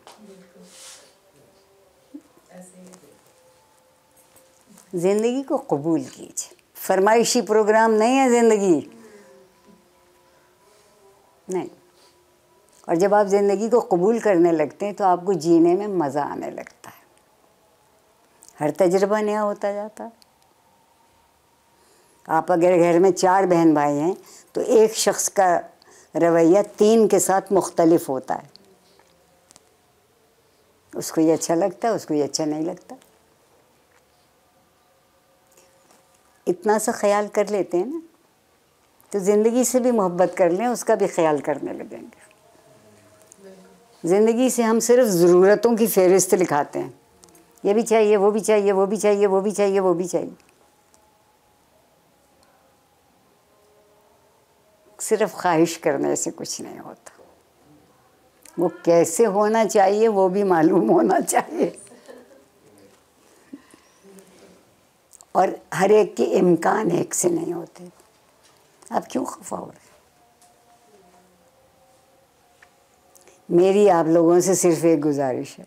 ज़िंदगी को कबूल कीजिए। फरमाइशी प्रोग्राम नहीं है ज़िंदगी, नहीं। और जब आप ज़िंदगी को कबूल करने लगते हैं तो आपको जीने में मज़ा आने लगता है, हर तजुर्बा नया होता जाता है। आप अगर घर में 4 बहन भाई हैं तो एक शख्स का रवैया 3 के साथ मुख्तलिफ होता है। उसको ये अच्छा लगता है, उसको ये अच्छा नहीं लगता। इतना सा ख्याल कर लेते हैं ना तो ज़िंदगी से भी मोहब्बत कर लें, उसका भी ख्याल करने लगेंगे। ज़िंदगी से हम सिर्फ ज़रूरतों की फ़हरिस्त लिखाते हैं, ये भी चाहिए, वो भी चाहिए, वो भी चाहिए, वो भी चाहिए, वो भी चाहिए। सिर्फ ख्वाहिश करने से कुछ नहीं होता। वो कैसे होना चाहिए वो भी मालूम होना चाहिए, और हर एक के इम्कान एक से नहीं होते। आप क्यों खफा हो रहे? मेरी आप लोगों से सिर्फ एक गुजारिश है,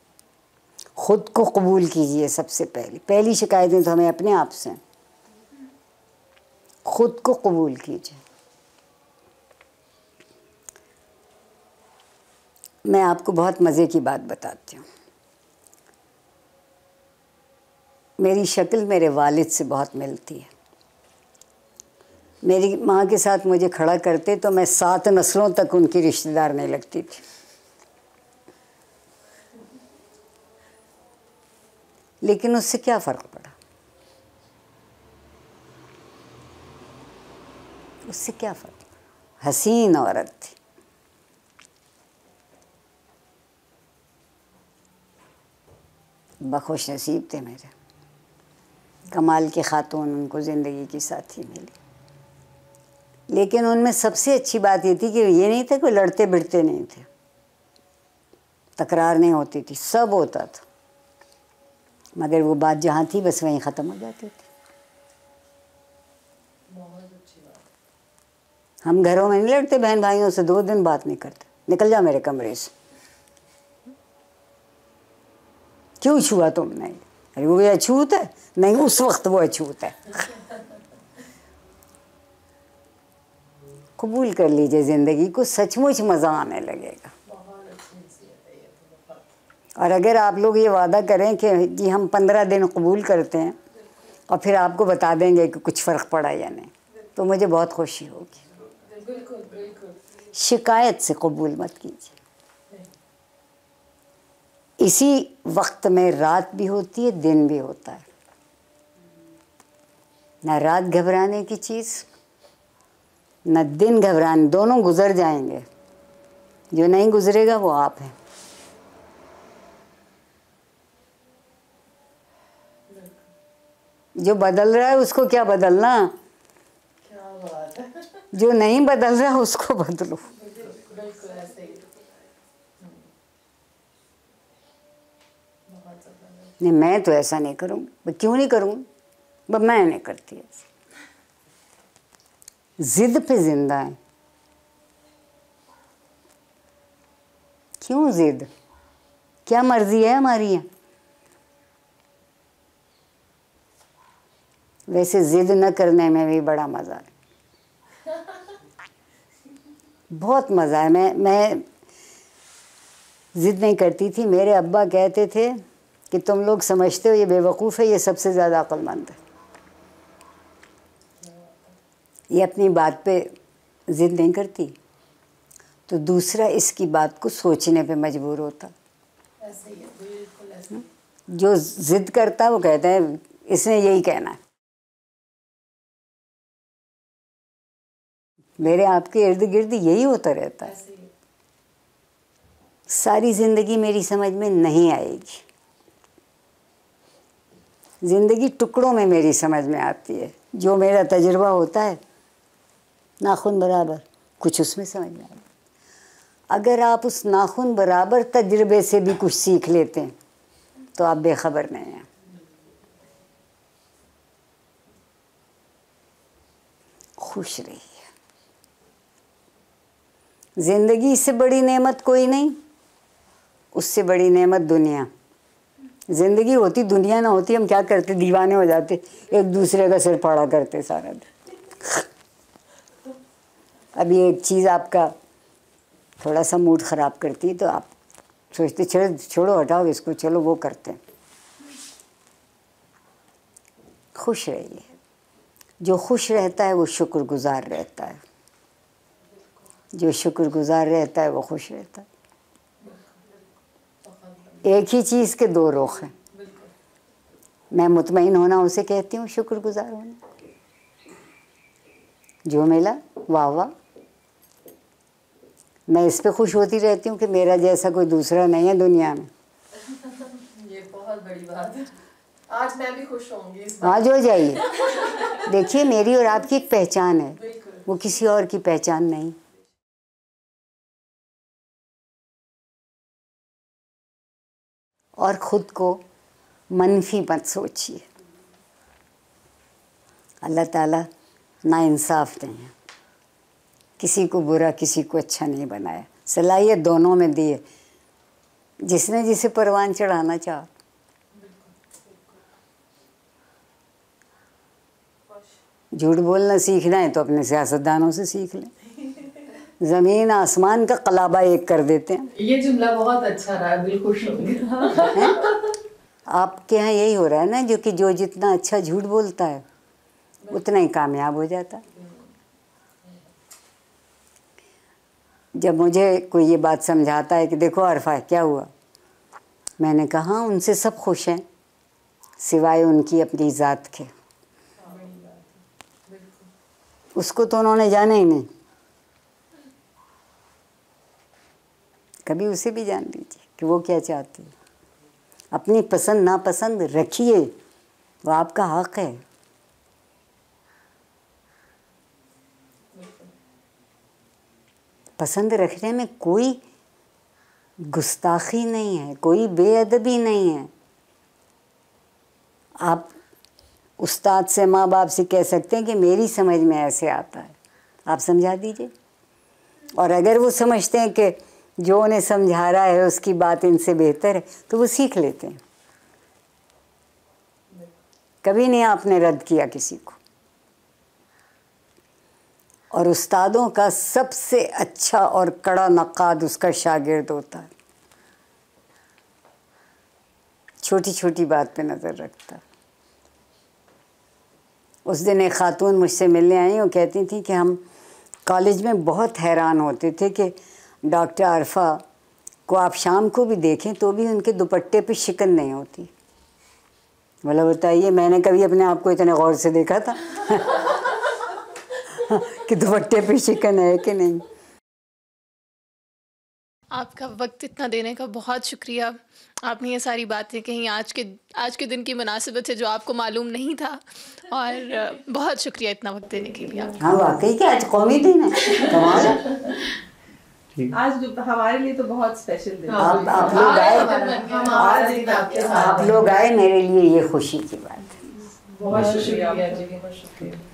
ख़ुद को कबूल कीजिए। सबसे पहली शिकायतें तो हमें अपने आप से, ख़ुद को कबूल कीजिए। मैं आपको बहुत मज़े की बात बताती हूँ। मेरी शक्ल मेरे वालिद से बहुत मिलती है। मेरी माँ के साथ मुझे खड़ा करते तो मैं 7 नस्लों तक उनकी रिश्तेदार नहीं लगती थी। लेकिन उससे क्या फ़र्क पड़ा? उससे क्या फ़र्क पड़ा? हसीन औरत थी। बखुश नसीब थे मेरे, कमाल के ख़ातून उनको ज़िंदगी की साथी मिली। लेकिन उनमें सबसे अच्छी बात ये थी कि ये नहीं था कि लड़ते भिड़ते नहीं थे, तकरार नहीं होती थी, सब होता था। मगर वो बात जहाँ थी बस वहीं ख़त्म हो जाती थी। हम घरों में नहीं लड़ते बहन भाइयों से, 2 दिन बात नहीं करते, निकल जा मेरे कमरे से, क्यों छुआ तुमने? अरे वो अछूत है? नहीं, उस वक्त वो अछूत है। कबूल कर लीजिए ज़िंदगी को, सचमुच मज़ा आने लगेगा। और अगर आप लोग ये वादा करें कि जी हम 15 दिन कबूल करते हैं और फिर आपको बता देंगे कि कुछ फ़र्क पड़ा या नहीं, तो मुझे बहुत खुशी होगी। शिकायत से कबूल मत कीजिए। इसी वक्त में रात भी होती है, दिन भी होता है। ना रात घबराने की चीज़, न दिन घबराने, दोनों गुजर जाएंगे। जो नहीं गुजरेगा वो आप हैं। जो बदल रहा है उसको क्या बदलना, जो नहीं बदल रहा उसको बदलो। नहीं, मैं तो ऐसा नहीं करूँगी। क्यों नहीं करूँगी? मैं नहीं करती ऐसा। जिद पे जिंदा है। क्यों जिद? क्या मर्जी है हमारी यहाँ? वैसे जिद न करने में भी बड़ा मज़ा है, बहुत मज़ा है। मैं जिद नहीं करती थी। मेरे अब्बा कहते थे कि तुम लोग समझते हो ये बेवकूफ़ है, ये सबसे ज़्यादा अक्लमंद है। ये अपनी बात पे जिद नहीं करती तो दूसरा इसकी बात को सोचने पे मजबूर होता। जो जिद करता वो कहता है इसने यही कहना है। मेरे आपके इर्द गिर्द यही होता रहता है। सारी ज़िंदगी मेरी समझ में नहीं आएगी। ज़िंदगी टुकड़ों में मेरी समझ में आती है। जो मेरा तजुर्बा होता है नाखून बराबर, कुछ उसमें समझ में आएगा। अगर आप उस नाखून बराबर तजुर्बे से भी कुछ सीख लेते हैं तो आप बेखबर नहीं हैं। खुश रहिए। ज़िंदगी से बड़ी नेमत कोई नहीं, उससे बड़ी नेमत दुनिया। ज़िंदगी होती दुनिया ना होती, हम क्या करते? दीवाने हो जाते, एक दूसरे का सिर फाड़ा करते सारा दिन। अभी एक चीज़ आपका थोड़ा सा मूड ख़राब करती है तो आप सोचते छोड़ो हटाओ इसको, चलो वो करते हैं। खुश रहिए। जो खुश रहता है वो शुक्रगुजार रहता है। जो शुक्रगुजार रहता है वो खुश रहता है। एक ही चीज़ के 2 रुख हैं। मैं मुतमईन होना उसे कहती हूँ, शुक्रगुजार होना। जो मिला वाह वाह, मैं इस पे खुश होती रहती हूँ कि मेरा जैसा कोई दूसरा नहीं है दुनिया में। ये बहुत बड़ी बात है। आज मैं भी खुश होंगी इस बात। आज हो जाइए। देखिए मेरी और आपकी एक पहचान है, वो किसी और की पहचान नहीं। और ख़ुद को मनफी मत सोचिए। अल्लाह ताला नाइंसाफ़ नहीं है। किसी को बुरा किसी को अच्छा नहीं बनाया। सलाहियत दोनों में दी है, जिसने जिसे परवान चढ़ाना चाहा। झूठ बोलना सीखना है तो अपने सियासतदानों से सीख लें। ज़मीन आसमान का कलाबा एक कर देते हैं। ये जुमला बहुत अच्छा रहा, दिल खुश हो गया। आपके यहाँ यही हो रहा है ना, जो जितना अच्छा झूठ बोलता है उतना ही कामयाब हो जाता है। जब मुझे कोई ये बात समझाता है कि देखो अरफा क्या हुआ, मैंने कहा उनसे सब खुश हैं सिवाय उनकी अपनी ज़ात के। उसको तो उन्होंने जाना ही नहीं। कभी उसे भी जान लीजिए कि वो क्या चाहती है। अपनी पसंद नापसंद रखिए, वो आपका हक़ है। पसंद रखने में कोई गुस्ताखी नहीं है, कोई बेअदबी नहीं है। आप उस्ताद से, माँ बाप से कह सकते हैं कि मेरी समझ में ऐसे आता है, आप समझा दीजिए। और अगर वो समझते हैं कि जो उन्हें समझा रहा है उसकी बात इनसे बेहतर है तो वो सीख लेते हैं। कभी नहीं आपने रद्द किया किसी को। और उस्तादों का सबसे अच्छा और कड़ा नक़ाद उसका शागिर्द होता है, छोटी छोटी बात पे नज़र रखता है। उस दिन एक ख़ातून मुझसे मिलने आई और कहती थी कि हम कॉलेज में बहुत हैरान होते थे कि डॉक्टर आरफा को आप शाम को भी देखें तो भी उनके दुपट्टे पे शिकन नहीं होती। बोला बताइए, मैंने कभी अपने आप को इतने गौर से देखा था कि दुपट्टे पे शिकन है कि नहीं। आपका वक्त इतना देने का बहुत शुक्रिया। आपने ये सारी बातें कहीं आज के दिन की मुनासिबत है जो आपको मालूम नहीं था, और बहुत शुक्रिया इतना वक्त देने के लिए। हाँ वाकई कि आज कौमी दिन है, कमाल है। आज हमारे लिए तो बहुत स्पेशल दिन। आप लोग आए, आप लोग आए, मेरे लिए ये खुशी की बात है। बहुत शुक्रिया।